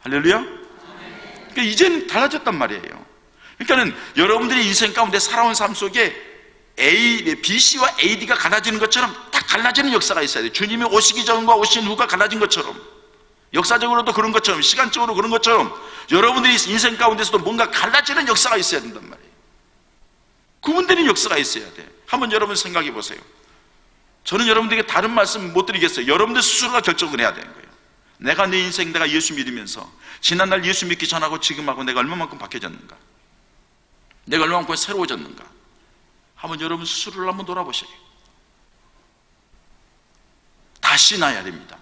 할렐루야? 그러니까 이제는 달라졌단 말이에요. 그러니까는 여러분들이 인생 가운데 살아온 삶 속에 BC와 AD가 갈라지는 것처럼 딱 갈라지는 역사가 있어야 돼요. 주님이 오시기 전과 오신 후가 갈라진 것처럼, 역사적으로도 그런 것처럼, 시간적으로 그런 것처럼 여러분들이 인생 가운데서도 뭔가 갈라지는 역사가 있어야 된단 말이에요. 구분되는 역사가 있어야 돼. 한번 여러분 생각해 보세요. 저는 여러분들에게 다른 말씀 못 드리겠어요. 여러분들 스스로가 결정을 해야 되는 거예요. 내가 내 인생, 내가 예수 믿으면서 지난날 예수 믿기 전하고 지금하고 내가 얼마만큼 바뀌어졌는가, 내가 얼마만큼 새로워졌는가, 한번 여러분 스스로를 한번 돌아보세요. 다시 나야 됩니다.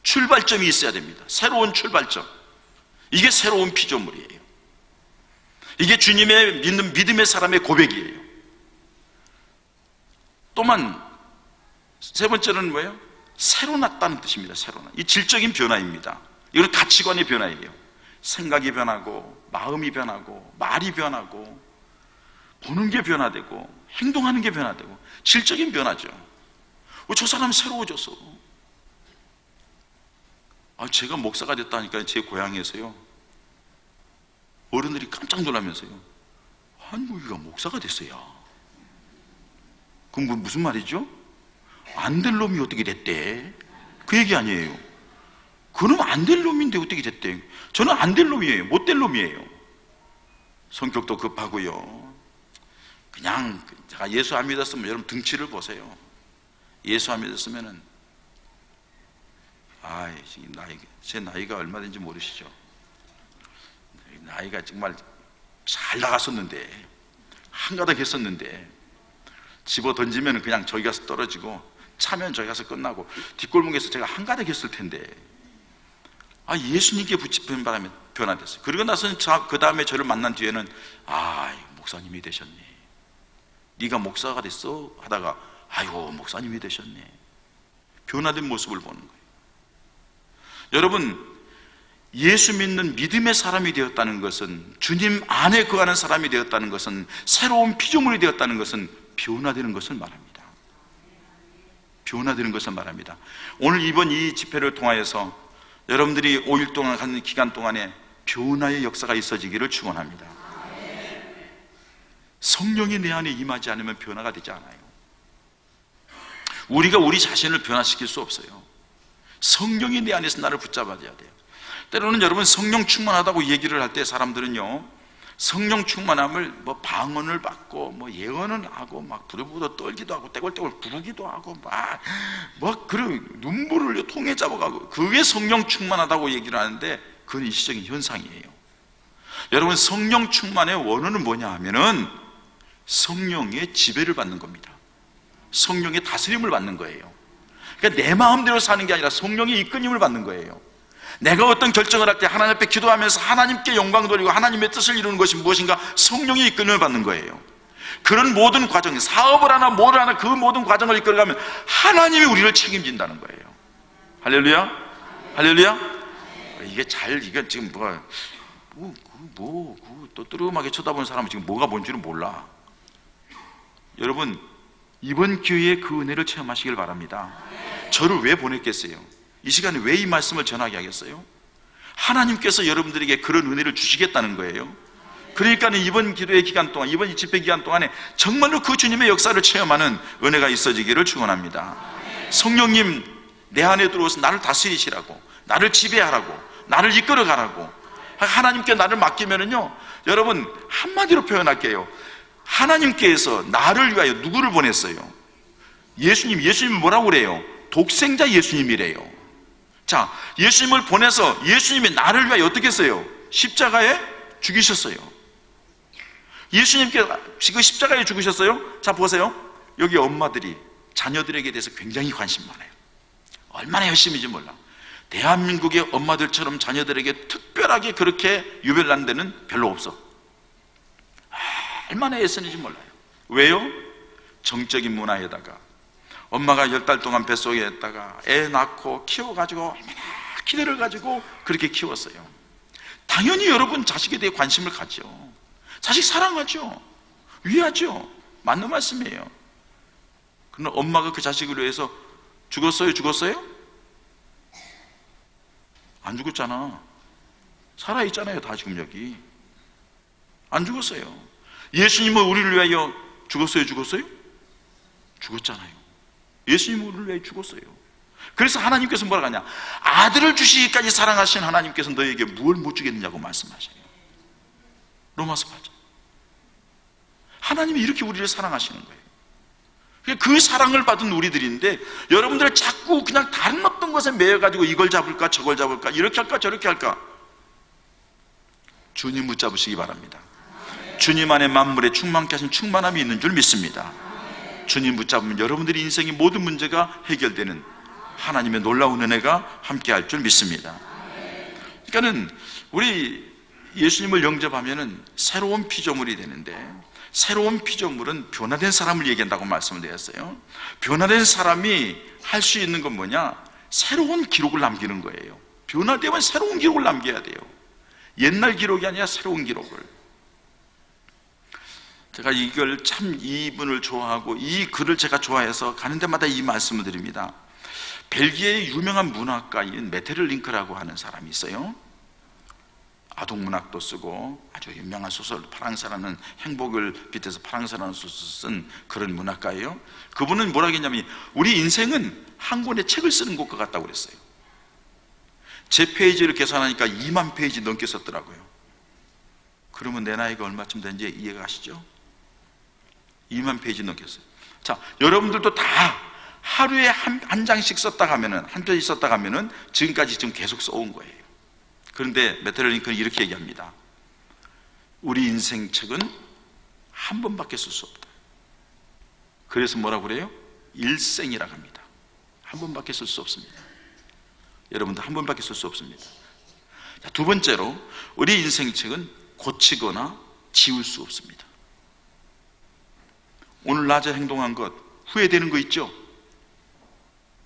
출발점이 있어야 됩니다. 새로운 출발점. 이게 새로운 피조물이에요. 이게 주님의 믿는 믿음의 사람의 고백이에요. 또한 세 번째는 뭐예요? 새로 났다는 뜻입니다. 새로 나. 이 질적인 변화입니다. 이건 가치관의 변화예요. 생각이 변하고, 마음이 변하고, 말이 변하고, 보는 게 변화되고, 행동하는 게 변화되고, 질적인 변화죠. 저 사람 새로워졌어. 제가 목사가 됐다니까 제 고향에서요, 어른들이 깜짝 놀라면서요, 한국이가 목사가 됐어요. 그럼 무슨 말이죠? 안 될 놈이 어떻게 됐대? 그 얘기 아니에요. 그놈 안 될 놈인데 어떻게 됐대? 저는 안 될 놈이에요. 못 될 놈이에요. 성격도 급하고요. 그냥 제가 예수 안 믿었으면 여러분 등치를 보세요. 예수 안 믿었으면은 제 나이가 얼마 된지 모르시죠? 나이가 정말 잘 나갔었는데, 한가닥 했었는데, 집어 던지면 그냥 저기 가서 떨어지고, 차면 저기 가서 끝나고, 뒷골목에서 제가 한가닥 했을 텐데, 예수님께 붙잡힌 바람에 변화됐어요. 그리고 나서는 그 다음에 저를 만난 뒤에는 목사님이 되셨네, 네가 목사가 됐어? 하다가 아이고 목사님이 되셨네. 변화된 모습을 보는 거예요. 여러분, 예수 믿는 믿음의 사람이 되었다는 것은, 주님 안에 거하는 사람이 되었다는 것은, 새로운 피조물이 되었다는 것은 변화되는 것을 말합니다. 변화되는 것을 말합니다. 오늘 이번 이 집회를 통하여서 여러분들이 5일 동안 가는 기간 동안에 변화의 역사가 있어지기를 축원합니다. 성령이 내 안에 임하지 않으면 변화가 되지 않아요. 우리가 우리 자신을 변화시킬 수 없어요. 성령이 내 안에서 나를 붙잡아야 돼요. 때로는 여러분, 성령 충만하다고 얘기를 할 때 사람들은요, 성령 충만함을 방언을 받고 예언을 하고 부들부들 떨기도 하고 떼굴떼굴 부르기도 하고 그리고 눈물을 통에 잡아가고, 그게 성령 충만하다고 얘기를 하는데 그건 일시적인 현상이에요. 여러분, 성령 충만의 원어는 뭐냐 하면은 성령의 지배를 받는 겁니다. 성령의 다스림을 받는 거예요. 그러니까 내 마음대로 사는 게 아니라 성령의 이끌림을 받는 거예요. 내가 어떤 결정을 할 때 하나님 앞에 기도하면서 하나님께 영광 돌리고 하나님의 뜻을 이루는 것이 무엇인가? 성령의 이끌림을 받는 거예요. 그런 모든 과정, 사업을 하나 뭘 하나 그 모든 과정을 이끌어가면 하나님이 우리를 책임진다는 거예요. 할렐루야? 할렐루야? 이건 지금 또 뜨름하게 쳐다보는 사람은 지금 뭐가 뭔지는 몰라. 여러분, 이번 기회에 그 은혜를 체험하시길 바랍니다. 저를 왜 보냈겠어요? 이 시간에 왜 이 말씀을 전하게 하겠어요? 하나님께서 여러분들에게 그런 은혜를 주시겠다는 거예요. 그러니까 이번 기도의 기간 동안, 이번 집회 기간 동안에 정말로 그 주님의 역사를 체험하는 은혜가 있어지기를 축원합니다. 성령님 내 안에 들어와서 나를 다스리시라고, 나를 지배하라고, 나를 이끌어가라고 하나님께 나를 맡기면은요, 여러분 한마디로 표현할게요. 하나님께서 나를 위하여 누구를 보냈어요? 예수님 뭐라고 그래요? 독생자 예수님이래요. 자, 예수님을 보내서 예수님이 나를 위하여 어떻게 했어요? 십자가에 죽이셨어요. 예수님께 그 십자가에 죽으셨어요. 자, 보세요. 여기 엄마들이 자녀들에게 대해서 굉장히 관심 많아요. 얼마나 열심인지 몰라. 대한민국의 엄마들처럼 자녀들에게 특별하게 그렇게 유별난 데는 별로 없어. 얼마나 애쓰는지 몰라요. 왜요? 정적인 문화에다가 엄마가 10달 동안 뱃속에 있다가 애 낳고 키워가지고 얼마나 기대를 가지고 그렇게 키웠어요. 당연히 여러분 자식에 대해 관심을 갖죠. 자식 사랑하죠. 위하죠. 맞는 말씀이에요. 그러나 엄마가 그 자식을 위해서 죽었어요? 죽었어요? 안 죽었잖아. 살아있잖아요. 다 지금 여기 안 죽었어요. 예수님은 우리를 위하여 죽었어요? 죽었어요? 죽었잖아요. 예수님은 우리를 위하여 죽었어요. 그래서 하나님께서 뭐라고 하냐, 아들을 주시기까지 사랑하신 하나님께서 너에게 무엇을 못 주겠느냐고 말씀하셔요. 로마서 8장. 하나님이 이렇게 우리를 사랑하시는 거예요. 그 사랑을 받은 우리들인데 여러분들은 자꾸 그냥 다른 어떤 것에 매여가지고 이걸 잡을까 저걸 잡을까 이렇게 할까 저렇게 할까. 주님 붙잡으시기 바랍니다. 주님 안에 만물에 충만케 하신 충만함이 있는 줄 믿습니다. 주님 붙잡으면 여러분들의 인생의 모든 문제가 해결되는 하나님의 놀라운 은혜가 함께 할 줄 믿습니다. 그러니까는 우리 예수님을 영접하면은 새로운 피조물이 되는데, 새로운 피조물은 변화된 사람을 얘기한다고 말씀을 드렸어요. 변화된 사람이 할 수 있는 건 뭐냐? 새로운 기록을 남기는 거예요. 변화되면 새로운 기록을 남겨야 돼요. 옛날 기록이 아니라 새로운 기록을. 제가 이걸 참 이분을 좋아하고 이 글을 제가 좋아해서 가는 데마다 이 말씀을 드립니다. 벨기에의 유명한 문학가인 메테르 링크라고 하는 사람이 있어요. 아동문학도 쓰고 아주 유명한 소설, 파랑새라는 행복을 빗대서 파랑새라는 소설 쓴 그런 문학가예요. 그분은 뭐라고 했냐면 우리 인생은 한 권의 책을 쓰는 것과 같다고 그랬어요. 제 페이지를 계산하니까 2만 페이지 넘게 썼더라고요. 그러면 내 나이가 얼마쯤 되는지 이해가 가시죠? 2만 페이지 넘게 썼어요. 자, 여러분들도 다 하루에 한 장씩 썼다 가면은, 한 페이지 썼다 가면은 지금까지 지금 계속 써온 거예요. 그런데 메테르 링크는 이렇게 얘기합니다. 우리 인생 책은 한 번밖에 쓸 수 없다. 그래서 뭐라고 그래요? 일생이라고 합니다. 한 번밖에 쓸 수 없습니다. 여러분도 한 번밖에 쓸 수 없습니다. 자, 두 번째로 우리 인생 책은 고치거나 지울 수 없습니다. 오늘 낮에 행동한 것 후회되는 거 있죠?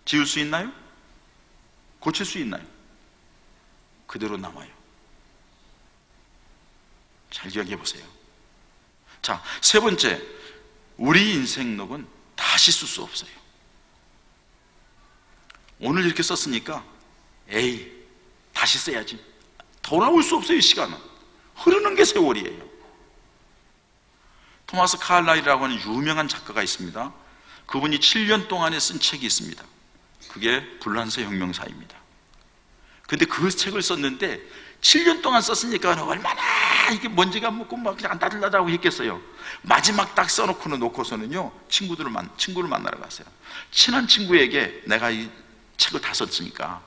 지울 수 있나요? 고칠 수 있나요? 그대로 남아요. 잘 기억해 보세요. 자, 세 번째, 우리 인생록은 다시 쓸 수 없어요. 오늘 이렇게 썼으니까 에이, 다시 써야지. 돌아올 수 없어요. 시간은 흐르는 게 세월이에요. 토마스 칼라일이라고 하는 유명한 작가가 있습니다. 그분이 7년 동안에 쓴 책이 있습니다. 그게 불란서 혁명사입니다. 근데 그 책을 썼는데 7년 동안 썼으니까 얼마나 이게 먼지가 묻고 막 그냥 안다들다고 했겠어요. 마지막 딱 놓고서는요 친구를 만나러 갔어요. 친한 친구에게 내가 이 책을 다 썼으니까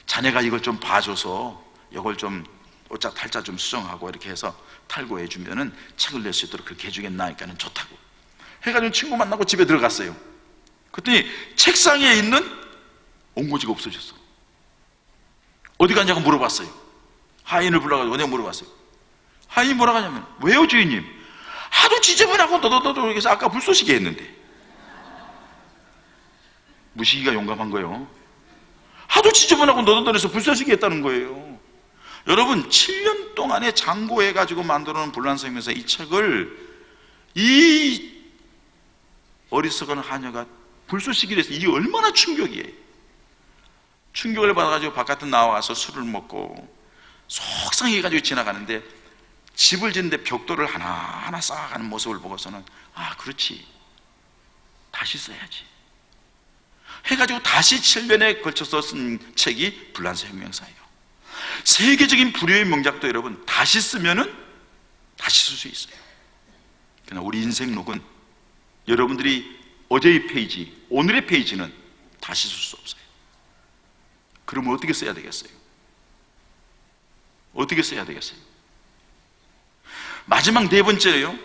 자네가 이걸 좀 봐줘서 이걸 좀 오자 탈자 좀 수정하고 이렇게 해서 탈고해 주면은 책을 낼 수 있도록 그렇게 해주겠나 하니까는 좋다고 해가지고 친구 만나고 집에 들어갔어요. 그랬더니 책상에 있는 옹고지가 없어졌어. 어디 갔냐고 물어봤어요. 하인을 불러가지고 어디 물어봤어요. 하인이 뭐라고 하냐면 왜요 주인님? 하도 지저분하고 너도너도 해서 아까 불쏘시개 했는데. 무시기가 용감한 거예요. 하도 지저분하고 너도너도해서 불쏘시개 했다는 거예요. 여러분 7년 동안에 장고해가지고 만들어 놓은 불란서이면서 이 책을 이 어리석은 하녀가 불쏘시개를 해서 이게 얼마나 충격이에요. 충격을 받아가지고 바깥에 나와서 술을 먹고 속상해가지고 지나가는데 집을 짓는데 벽돌을 하나하나 쌓아가는 모습을 보고서는 아 그렇지 다시 써야지 해가지고 다시 7년에 걸쳐서 쓴 책이 불란서 혁명사예요. 세계적인 불효의 명작도 여러분 다시 쓰면은 다시 쓸 수 있어요. 그러나 우리 인생록은 여러분들이 어제의 페이지, 오늘의 페이지는 다시 쓸 수 없어요. 그러면 어떻게 써야 되겠어요? 어떻게 써야 되겠어요? 마지막 네 번째로요,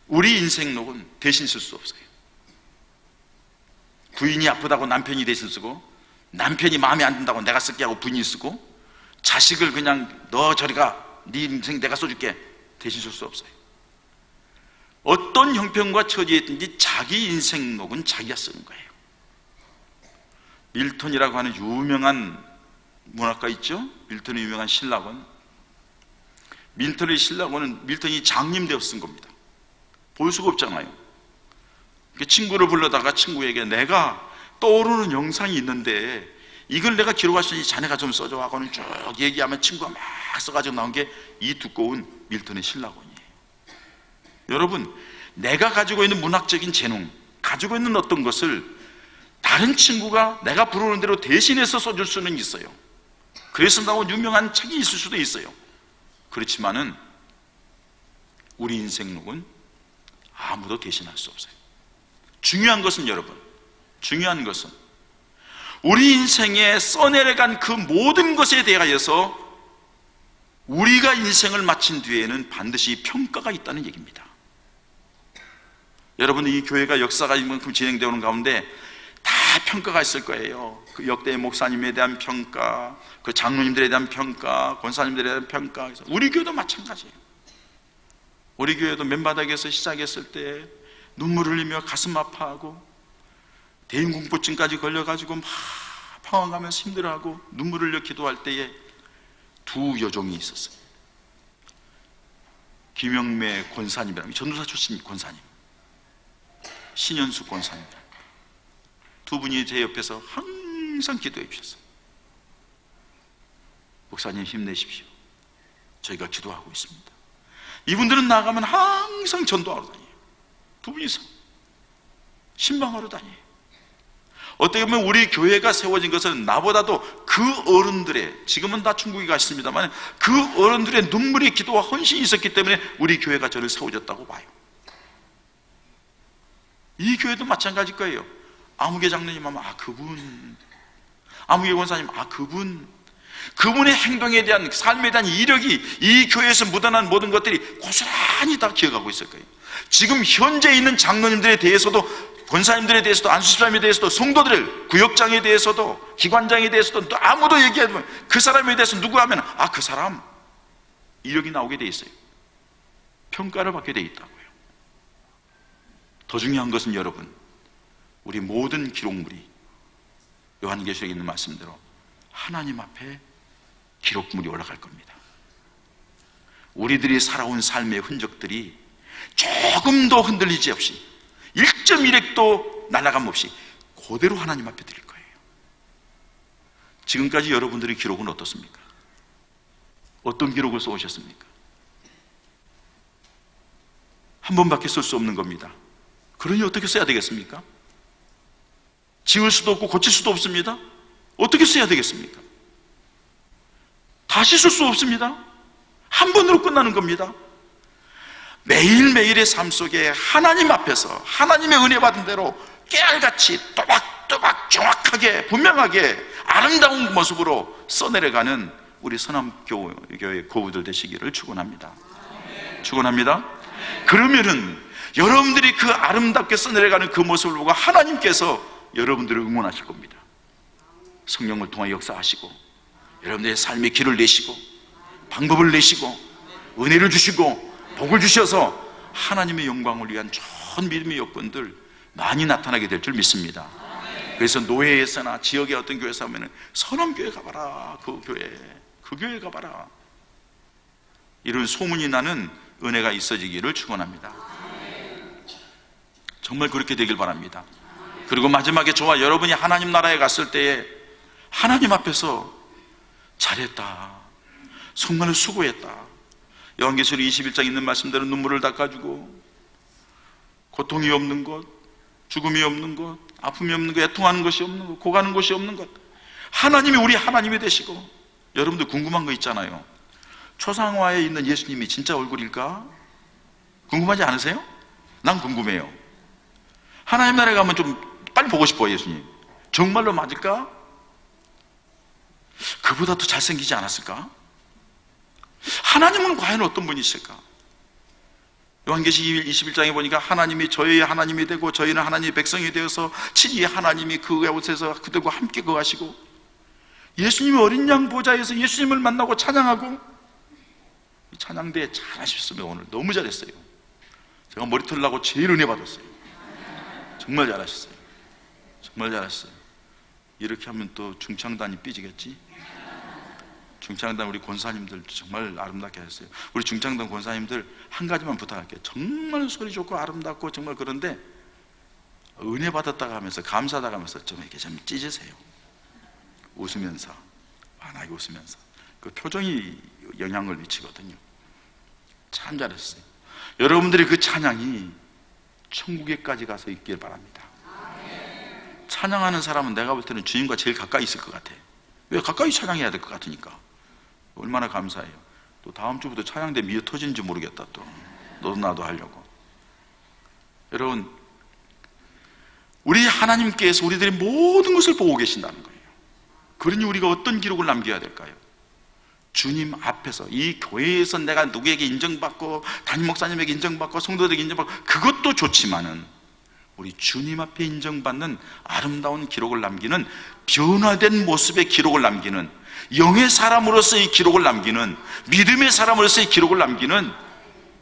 우리 인생록은 대신 쓸 수 없어요. 부인이 아프다고 남편이 대신 쓰고, 남편이 마음에 안 든다고 내가 쓸게 하고 부인이 쓰고, 자식을 그냥 너 저리 가, 네 인생 내가 써줄게 대신 쓸 수 없어요. 어떤 형편과 처지에 있든지 자기 인생록은 자기가 쓰는 거예요. 밀턴이라고 하는 유명한 문학가 있죠? 밀턴의 유명한 신락원. 밀턴의 신락원은 밀턴이 장님되어 쓴 겁니다. 볼 수가 없잖아요. 친구를 불러다가 친구에게 내가 떠오르는 영상이 있는데 이걸 내가 기록할 수 있니 자네가 좀 써줘 하고는 쭉 얘기하면 친구가 막 써가지고 나온 게 이 두꺼운 밀턴의 신락원이에요. 여러분, 내가 가지고 있는 문학적인 재능, 가지고 있는 어떤 것을 다른 친구가 내가 부르는 대로 대신해서 써줄 수는 있어요. 그래서 나온 유명한 책이 있을 수도 있어요. 그렇지만은 우리 인생록은 아무도 대신할 수 없어요. 중요한 것은 여러분, 중요한 것은 우리 인생에 써내려간 그 모든 것에 대하여서 우리가 인생을 마친 뒤에는 반드시 평가가 있다는 얘기입니다. 여러분, 이 교회가 역사가 이만큼 진행되어 오는 가운데 다 평가가 있을 거예요. 그 역대 목사님에 대한 평가, 그 장로님들에 대한 평가, 권사님들에 대한 평가. 우리 교회도 마찬가지예요. 우리 교회도 맨바닥에서 시작했을 때 눈물 흘리며 가슴 아파하고 대인공포증까지 걸려가지고 막 방황하면서 힘들어하고 눈물 흘려 기도할 때에 두 여종이 있었어요. 김영매 권사님이라고, 전도사 출신 권사님, 신현수 권사님, 두 분이 제 옆에서 항상 기도해 주셨어요. 목사님 힘내십시오. 저희가 기도하고 있습니다. 이분들은 나가면 항상 전도하러 다녀요. 두 분이서 신방하러 다녀요. 어떻게 보면 우리 교회가 세워진 것은 나보다도 그 어른들의, 지금은 다 중국에 가셨습니다만 그 어른들의 눈물의 기도와 헌신이 있었기 때문에 우리 교회가 저를 세워졌다고 봐요. 이 교회도 마찬가지일 거예요. 아무개 장로님 하면 그분, 아무개 권사님 그분의 행동에 대한, 삶에 대한 이력이 이 교회에서 묻어난 모든 것들이 고스란히 다 기억하고 있을 거예요. 지금 현재 있는 장로님들에 대해서도, 권사님들에 대해서도, 안수집사님에 대해서도, 성도들, 구역장에 대해서도, 기관장에 대해서도 또 아무도 얘기하면 그 사람에 대해서 누구 하면 그 사람 이력이 나오게 돼 있어요. 평가를 받게 돼 있다고요. 더 중요한 것은 여러분, 우리 모든 기록물이 요한계시록에 있는 말씀대로 하나님 앞에 기록물이 올라갈 겁니다. 우리들이 살아온 삶의 흔적들이 조금도 흔들리지 없이 1.1획도 날아감 없이 그대로 하나님 앞에 드릴 거예요. 지금까지 여러분들의 기록은 어떻습니까? 어떤 기록을 써오셨습니까? 한 번밖에 쓸 수 없는 겁니다. 그러니 어떻게 써야 되겠습니까? 지울 수도 없고 고칠 수도 없습니다. 어떻게 써야 되겠습니까? 다시 쓸 수 없습니다. 한 번으로 끝나는 겁니다. 매일매일의 삶 속에 하나님 앞에서 하나님의 은혜 받은 대로 깨알같이 또박또박 정확하게 분명하게 아름다운 모습으로 써내려가는 우리 선함교회 고우들 되시기를 축원합니다. 축원합니다. 그러면은 여러분들이 그 아름답게 써내려가는 그 모습을 보고 하나님께서 여러분들을 응원하실 겁니다. 성령을 통해 역사하시고 여러분들의 삶의 길을 내시고 방법을 내시고 은혜를 주시고 복을 주셔서 하나님의 영광을 위한 좋은 믿음의 여건들 많이 나타나게 될 줄 믿습니다. 그래서 노예에서나 지역의 어떤 교회에서 하면 선함교회 가봐라, 그 교회 가봐라, 이런 소문이 나는 은혜가 있어지기를 축원합니다. 정말 그렇게 되길 바랍니다. 그리고 마지막에 저와 여러분이 하나님 나라에 갔을 때에 하나님 앞에서 잘했다, 정말 수고했다, 요한계시록 21장 있는 말씀대로 눈물을 닦아주고 고통이 없는 것, 죽음이 없는 것, 아픔이 없는 것, 애통하는 것이 없는 것, 고가는 것이 없는 것, 하나님이 우리 하나님이 되시고. 여러분들 궁금한 거 있잖아요. 초상화에 있는 예수님이 진짜 얼굴일까? 궁금하지 않으세요? 난 궁금해요. 하나님 나라에 가면 좀 빨리 보고 싶어. 예수님 정말로 맞을까? 그보다 더 잘생기지 않았을까? 하나님은 과연 어떤 분이실까? 요한계시록 21장에 보니까 하나님이 저희의 하나님이 되고 저희는 하나님의 백성이 되어서 친히 하나님이 그 곳에서 그들과 함께 거하시고, 예수님이 어린 양 보좌에서 예수님을 만나고 찬양하고, 찬양대 잘하셨으면 오늘 너무 잘했어요. 제가 머리털 나고 제일 은혜 받았어요. 정말 잘하셨어요. 정말 잘하셨어요. 이렇게 하면 또 중창단이 삐지겠지? 중창단 우리 권사님들 정말 아름답게 하셨어요. 우리 중창단 권사님들 한 가지만 부탁할게요. 정말 소리 좋고 아름답고 정말 그런데 은혜 받았다가 하면서 감사하다가 하면서 좀 이렇게 좀 찢으세요. 웃으면서, 환하게 웃으면서. 그 표정이 영향을 미치거든요. 참 잘했어요. 여러분들의 그 찬양이 천국에까지 가서 있길 바랍니다. 찬양하는 사람은 내가 볼 때는 주님과 제일 가까이 있을 것 같아. 왜? 가까이 찬양해야 될 것 같으니까. 얼마나 감사해요. 또 다음 주부터 찬양대 미어 터지는지 모르겠다. 또 너도 나도 하려고. 여러분, 우리 하나님께서 우리들의 모든 것을 보고 계신다는 거예요. 그러니 우리가 어떤 기록을 남겨야 될까요? 주님 앞에서, 이 교회에서 내가 누구에게 인정받고 담임 목사님에게 인정받고 성도들에게 인정받고 그것도 좋지만은 우리 주님 앞에 인정받는 아름다운 기록을 남기는, 변화된 모습의 기록을 남기는, 영의 사람으로서의 기록을 남기는, 믿음의 사람으로서의 기록을 남기는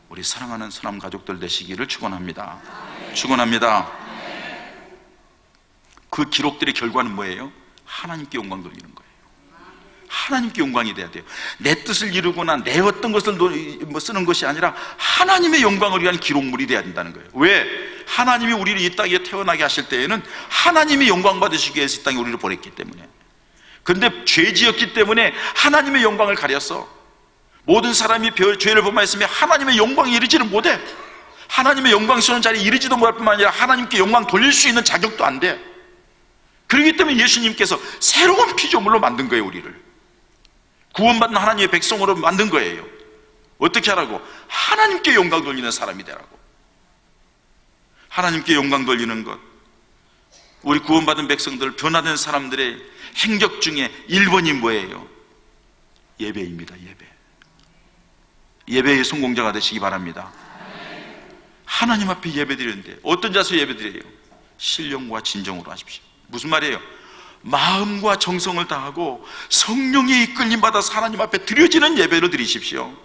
우리 사랑하는 선함 가족들 되시기를 축원합니다. 축원합니다. 그 기록들의 결과는 뭐예요? 하나님께 영광 돌리는 거예요. 하나님께 영광이 돼야 돼요. 내 뜻을 이루거나 내 어떤 것을 쓰는 것이 아니라 하나님의 영광을 위한 기록물이 돼야 된다는 거예요. 왜? 하나님이 우리를 이 땅에 태어나게 하실 때에는 하나님이 영광 받으시기 위해서 이 땅에 우리를 보냈기 때문에. 그런데 죄 지었기 때문에 하나님의 영광을 가렸어. 모든 사람이 죄를 범하였으면 하나님의 영광에 이르지는 못해. 하나님의 영광스러운 자리에 이르지도 못할 뿐만 아니라 하나님께 영광 돌릴 수 있는 자격도 안 돼. 그렇기 때문에 예수님께서 새로운 피조물로 만든 거예요. 우리를 구원받는 하나님의 백성으로 만든 거예요. 어떻게 하라고? 하나님께 영광 돌리는 사람이 되라고. 하나님께 영광 돌리는 것, 우리 구원받은 백성들, 변화된 사람들의 행적 중에 1번이 뭐예요? 예배입니다. 예배. 예배의 성공자가 되시기 바랍니다. 하나님 앞에 예배 드리는데 어떤 자세로 예배 드려요? 신령과 진정으로 하십시오. 무슨 말이에요? 마음과 정성을 다하고 성령의 이끌림 받아서 하나님 앞에 드려지는 예배를 드리십시오.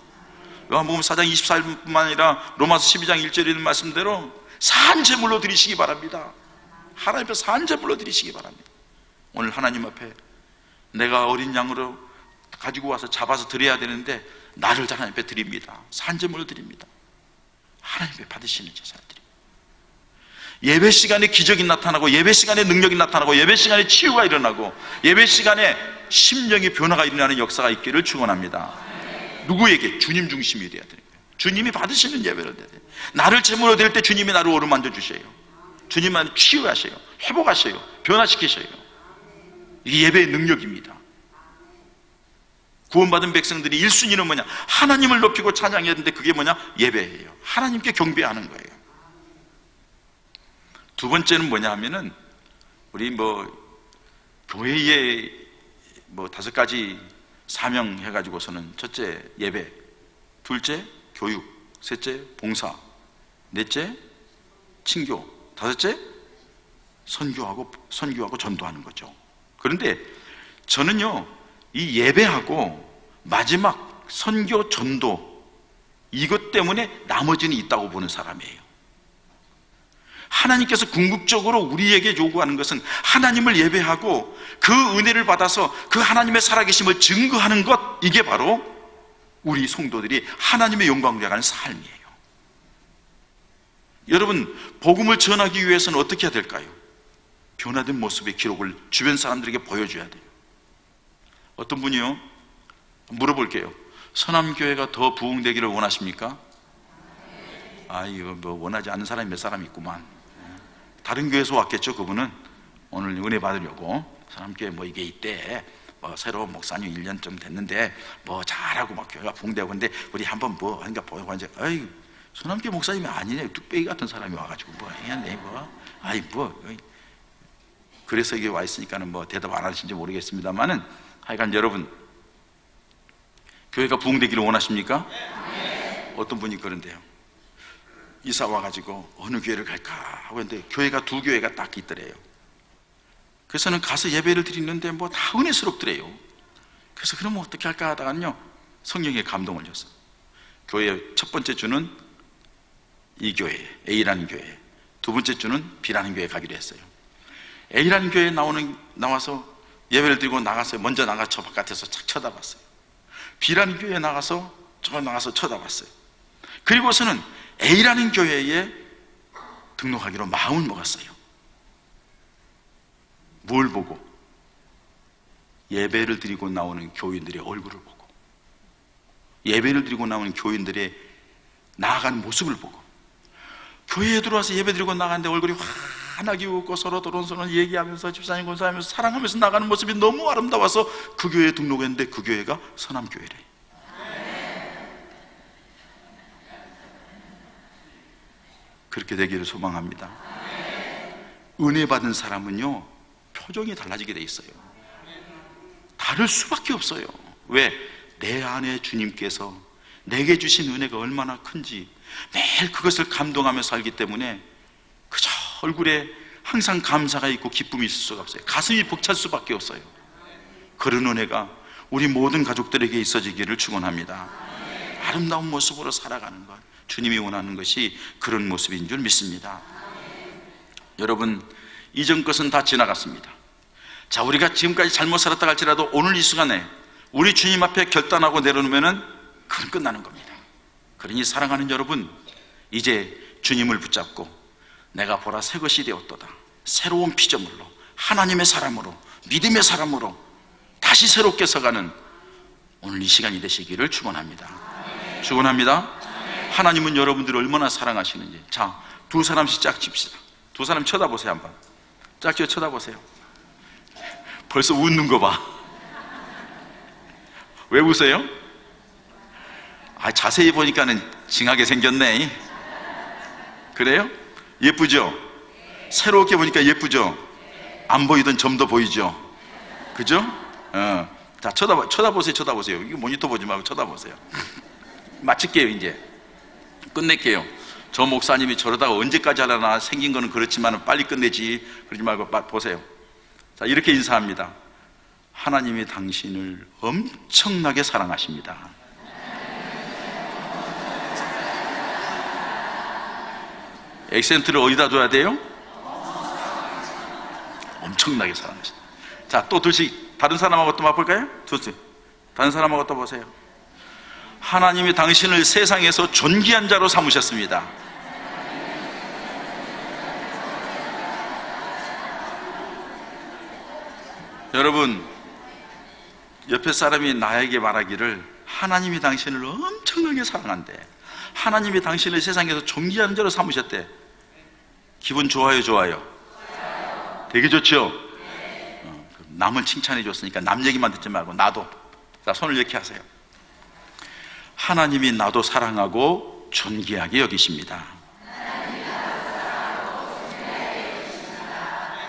요한복음 4장 24절뿐만 아니라 로마서 12장 1절에 있는 말씀대로 산제물로 드리시기 바랍니다. 하나님 앞에 산제물로 드리시기 바랍니다. 오늘 하나님 앞에 내가 어린 양으로 가지고 와서 잡아서 드려야 되는데 나를 하나님 앞에 드립니다. 산제물로 드립니다. 하나님 앞에 받으시는 제사를 드립니다. 예배 시간에 기적이 나타나고, 예배 시간에 능력이 나타나고, 예배 시간에 치유가 일어나고, 예배 시간에 심령의 변화가 일어나는 역사가 있기를 축원합니다. 누구에게? 주님 중심이 돼야 돼요. 주님이 받으시는 예배를 드려야 돼요. 나를 제물로 드릴 때 주님이 나를 어루만져 주셔요. 주님만 치유하셔요. 회복하셔요. 변화시키셔요. 이게 예배의 능력입니다. 구원받은 백성들이 1순위는 뭐냐? 하나님을 높이고 찬양해야 되는데 그게 뭐냐? 예배예요. 하나님께 경배하는 거예요. 두 번째는 뭐냐 하면은 우리 교회에 5가지 사명 해가지고서는 첫째 예배, 둘째 교육, 셋째 봉사, 넷째 친교, 다섯째 선교하고 전도하는 거죠. 그런데 저는요, 이 예배하고 마지막 선교, 전도, 이것 때문에 나머지는 있다고 보는 사람이에요. 하나님께서 궁극적으로 우리에게 요구하는 것은 하나님을 예배하고 그 은혜를 받아서 그 하나님의 살아계심을 증거하는 것, 이게 바로 우리 성도들이 하나님의 영광을 위하는 삶이에요. 여러분, 복음을 전하기 위해서는 어떻게 해야 될까요? 변화된 모습의 기록을 주변 사람들에게 보여줘야 돼요. 어떤 분이요, 물어볼게요. 선함교회가 더 부흥되기를 원하십니까? 이거 원하지 않는 사람이 몇 사람 있구만. 다른 교회에서 왔겠죠. 그분은 오늘 은혜 받으려고 선함교회 이게 있대, 새로운 목사님 1년 좀 됐는데 잘하고 교회가 부흥되고, 근데 우리 한번 하니까 보고 이제 선함교회 목사님이 아니네, 뚝배기 같은 사람이 와가지고 그래서 이게 와 있으니까는 대답 안 하시는지 모르겠습니다만은, 하여간 여러분, 교회가 부흥되기를 원하십니까? 네. 어떤 분이 그런데요, 이사 와가지고 어느 교회를 갈까 하고 했는데 교회가 2교회가 딱 있더래요. 그래서는 가서 예배를 드리는데 다 은혜스럽더래요. 그래서 그러면 어떻게 할까 하다가는요, 성령의 감동을 줬어요. 교회의 첫 번째 주는 이 교회, A라는 교회, 두 번째 주는 B라는 교회에 가기로 했어요. A라는 교회에 나와서 예배를 드리고 나가서 먼저 나가서 바깥에서 착 쳐다봤어요. B라는 교회에 나가서 쳐다봤어요. 그리고서는 A라는 교회에 등록하기로 마음을 먹었어요. 뭘 보고? 예배를 드리고 나오는 교인들의 얼굴을 보고, 예배를 드리고 나오는 교인들의 나아가는 모습을 보고, 교회에 들어와서 예배 드리고 나가는데 얼굴이 환하게 웃고 서로 도론도론 얘기하면서 집사님 권사하면서 사랑하면서 나가는 모습이 너무 아름다워서 그 교회에 등록했는데 그 교회가 선함교회래. 그렇게 되기를 소망합니다. 은혜 받은 사람은요, 표정이 달라지게 돼 있어요. 다를 수밖에 없어요. 왜? 내 안에 주님께서 내게 주신 은혜가 얼마나 큰지 매일 그것을 감동하며 살기 때문에 그저 얼굴에 항상 감사가 있고 기쁨이 있을 수가 없어요. 가슴이 벅찰 수밖에 없어요. 그런 은혜가 우리 모든 가족들에게 있어지기를 축원합니다. 아름다운 모습으로 살아가는 것, 주님이 원하는 것이 그런 모습인 줄 믿습니다. 여러분, 이전 것은 다 지나갔습니다. 자, 우리가 지금까지 잘못 살았다 할지라도 오늘 이 순간에 우리 주님 앞에 결단하고 내려놓으면 그건 끝나는 겁니다. 그러니 사랑하는 여러분, 이제 주님을 붙잡고 내가 보라 새 것이 되었도다, 새로운 피조물로 하나님의 사람으로 믿음의 사람으로 다시 새롭게 서가는 오늘 이 시간이 되시기를 축원합니다. 축원합니다. 하나님은 여러분들을 얼마나 사랑하시는지. 자, 두 사람씩 짝 칩시다. 두 사람 쳐다보세요. 한번 짝 지어 쳐다보세요. 벌써 웃는 거 봐. 왜 웃어요? 자세히 보니까는 징하게 생겼네. 그래요? 예쁘죠? 새롭게 보니까 예쁘죠? 안 보이던 점도 보이죠? 그죠? 자, 쳐다보세요. 이거 모니터 보지 말고 쳐다보세요. 마칠게요. 이제 끝낼게요. 저 목사님이 저러다가 언제까지 하려나, 생긴 거는 그렇지만 빨리 끝내지 그러지 말고 보세요. 자, 이렇게 인사합니다. 하나님이 당신을 엄청나게 사랑하십니다. 액센트를 어디다 둬야 돼요? 엄청나게 사랑하십니다. 자, 또 둘씩 다른 사람하고 또 맛볼까요? 둘씩 다른 사람하고 또 보세요. 하나님이 당신을 세상에서 존귀한 자로 삼으셨습니다. 여러분, 옆에 사람이 나에게 말하기를 하나님이 당신을 엄청나게 사랑한대, 하나님이 당신을 세상에서 존귀한 자로 삼으셨대. 기분 좋아요, 좋아요? 되게 좋죠? 남을 칭찬해 줬으니까 남 얘기만 듣지 말고 나도. 자, 손을 이렇게 하세요. 하나님이 나도 사랑하고 존귀하게 여기십니다.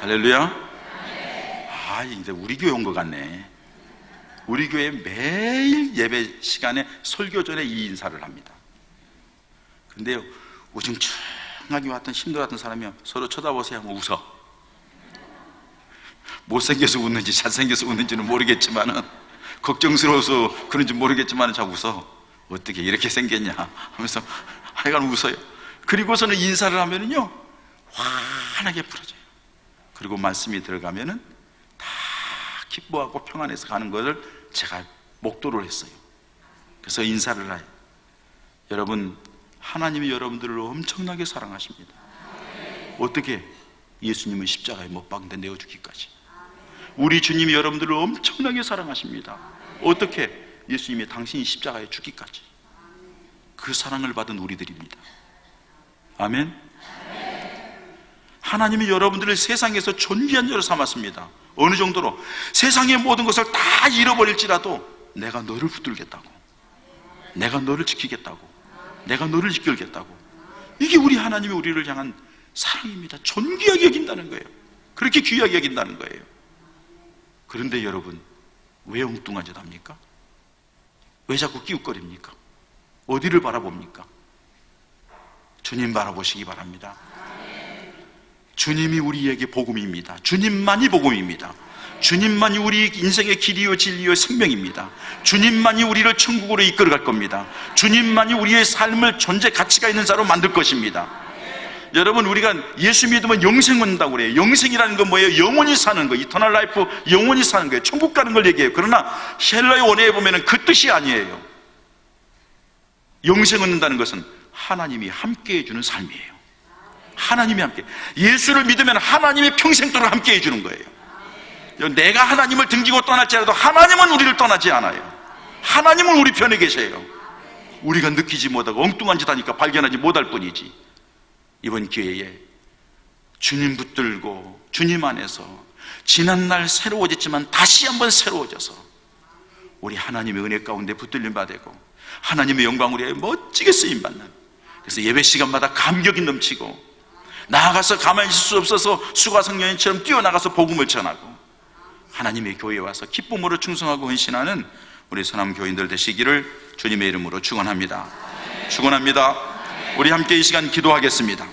할렐루야. 이제 우리 교회 온 것 같네. 우리 교회 매일 예배 시간에 설교 전에 이 인사를 합니다. 근데요, 우중충하게 왔던 힘들었던 사람이요, 서로 쳐다보세요 하면 웃어. 못생겨서 웃는지 잘생겨서 웃는지는 모르겠지만은, 걱정스러워서 그런지 모르겠지만은 자 웃어. 어떻게 이렇게 생겼냐 하면서 하여간 웃어요. 그리고서는 인사를 하면은요, 환하게 풀어져요. 그리고 말씀이 들어가면은 다 기뻐하고 평안해서 가는 것을 제가 목도를 했어요. 그래서 인사를 해요. 여러분, 하나님이 여러분들을 엄청나게 사랑하십니다. 어떻게? 예수님은 십자가에 못 박는데 내어주기까지. 우리 주님이 여러분들을 엄청나게 사랑하십니다. 어떻게? 예수님이 당신이 십자가에 죽기까지. 그 사랑을 받은 우리들입니다. 아멘. 하나님이 여러분들을 세상에서 존귀한 자로 삼았습니다. 어느 정도로? 세상의 모든 것을 다 잃어버릴지라도 내가 너를 붙들겠다고, 내가 너를 지키겠다고, 내가 너를 이끌겠다고. 이게 우리 하나님이 우리를 향한 사랑입니다. 존귀하게 여긴다는 거예요. 그렇게 귀하게 여긴다는 거예요. 그런데 여러분, 왜 엉뚱한 짓 합니까? 왜 자꾸 끼웃거립니까? 어디를 바라봅니까? 주님 바라보시기 바랍니다. 주님이 우리에게 복음입니다. 주님만이 복음입니다. 주님만이 우리 인생의 길이요 진리요 생명입니다. 주님만이 우리를 천국으로 이끌어갈 겁니다. 주님만이 우리의 삶을 존재 가치가 있는 자로 만들 것입니다. 여러분, 우리가 예수 믿으면 영생 얻는다고 그래요. 영생이라는 건 뭐예요? 영원히 사는 거, 이터널 라이프, 영원히 사는 거예요. 천국 가는 걸 얘기해요. 그러나 헬라의 원어에 보면 그 뜻이 아니에요. 영생 얻는다는 것은 하나님이 함께 해주는 삶이에요. 하나님이 함께, 예수를 믿으면 하나님이 평생도록 함께 해주는 거예요. 내가 하나님을 등지고 떠날지라도 하나님은 우리를 떠나지 않아요. 하나님은 우리 편에 계세요. 우리가 느끼지 못하고 엉뚱한 짓 하니까 발견하지 못할 뿐이지. 이번 기회에 주님 붙들고 주님 안에서 지난날 새로워졌지만 다시 한번 새로워져서 우리 하나님의 은혜 가운데 붙들림 받고 하나님의 영광으로 위하여 멋지게 쓰임받는, 그래서 예배 시간마다 감격이 넘치고 나아가서 가만히 있을 수 없어서 수가성년처럼 뛰어나가서 복음을 전하고 하나님의 교회에 와서 기쁨으로 충성하고 헌신하는 우리 선함 교인들 되시기를 주님의 이름으로 축원합니다. 축원합니다. 우리 함께 이 시간 기도하겠습니다.